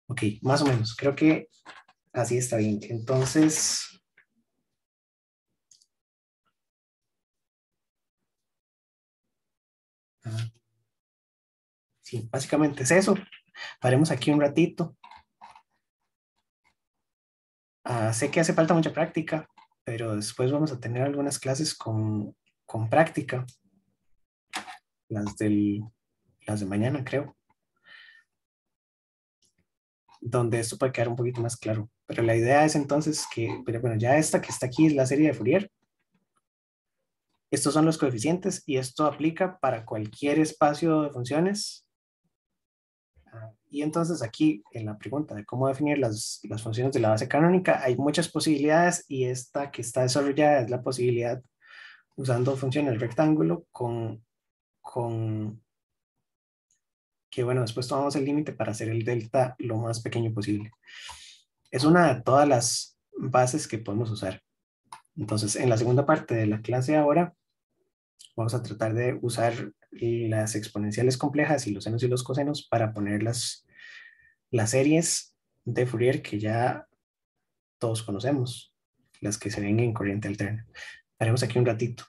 Ok, más o menos. Creo que así está bien. Entonces, sí, básicamente es eso. Paremos aquí un ratito. Sé que hace falta mucha práctica, pero después vamos a tener algunas clases con práctica, las, las de mañana, creo, donde esto puede quedar un poquito más claro. Pero la idea es entonces que, pero bueno, ya esta que está aquí es la serie de Fourier. Estos son los coeficientes y esto aplica para cualquier espacio de funciones. Y entonces aquí en la pregunta de cómo definir las funciones de la base canónica hay muchas posibilidades, y esta que está desarrollada es la posibilidad usando funciones rectángulo con que, bueno, después tomamos el límite para hacer el delta lo más pequeño posible. Es una de todas las bases que podemos usar. Entonces, en la segunda parte de la clase ahora, vamos a tratar de usar las exponenciales complejas y los senos y los cosenos para poner las series de Fourier que ya todos conocemos, las que se ven en corriente alterna. Haremos aquí un ratito.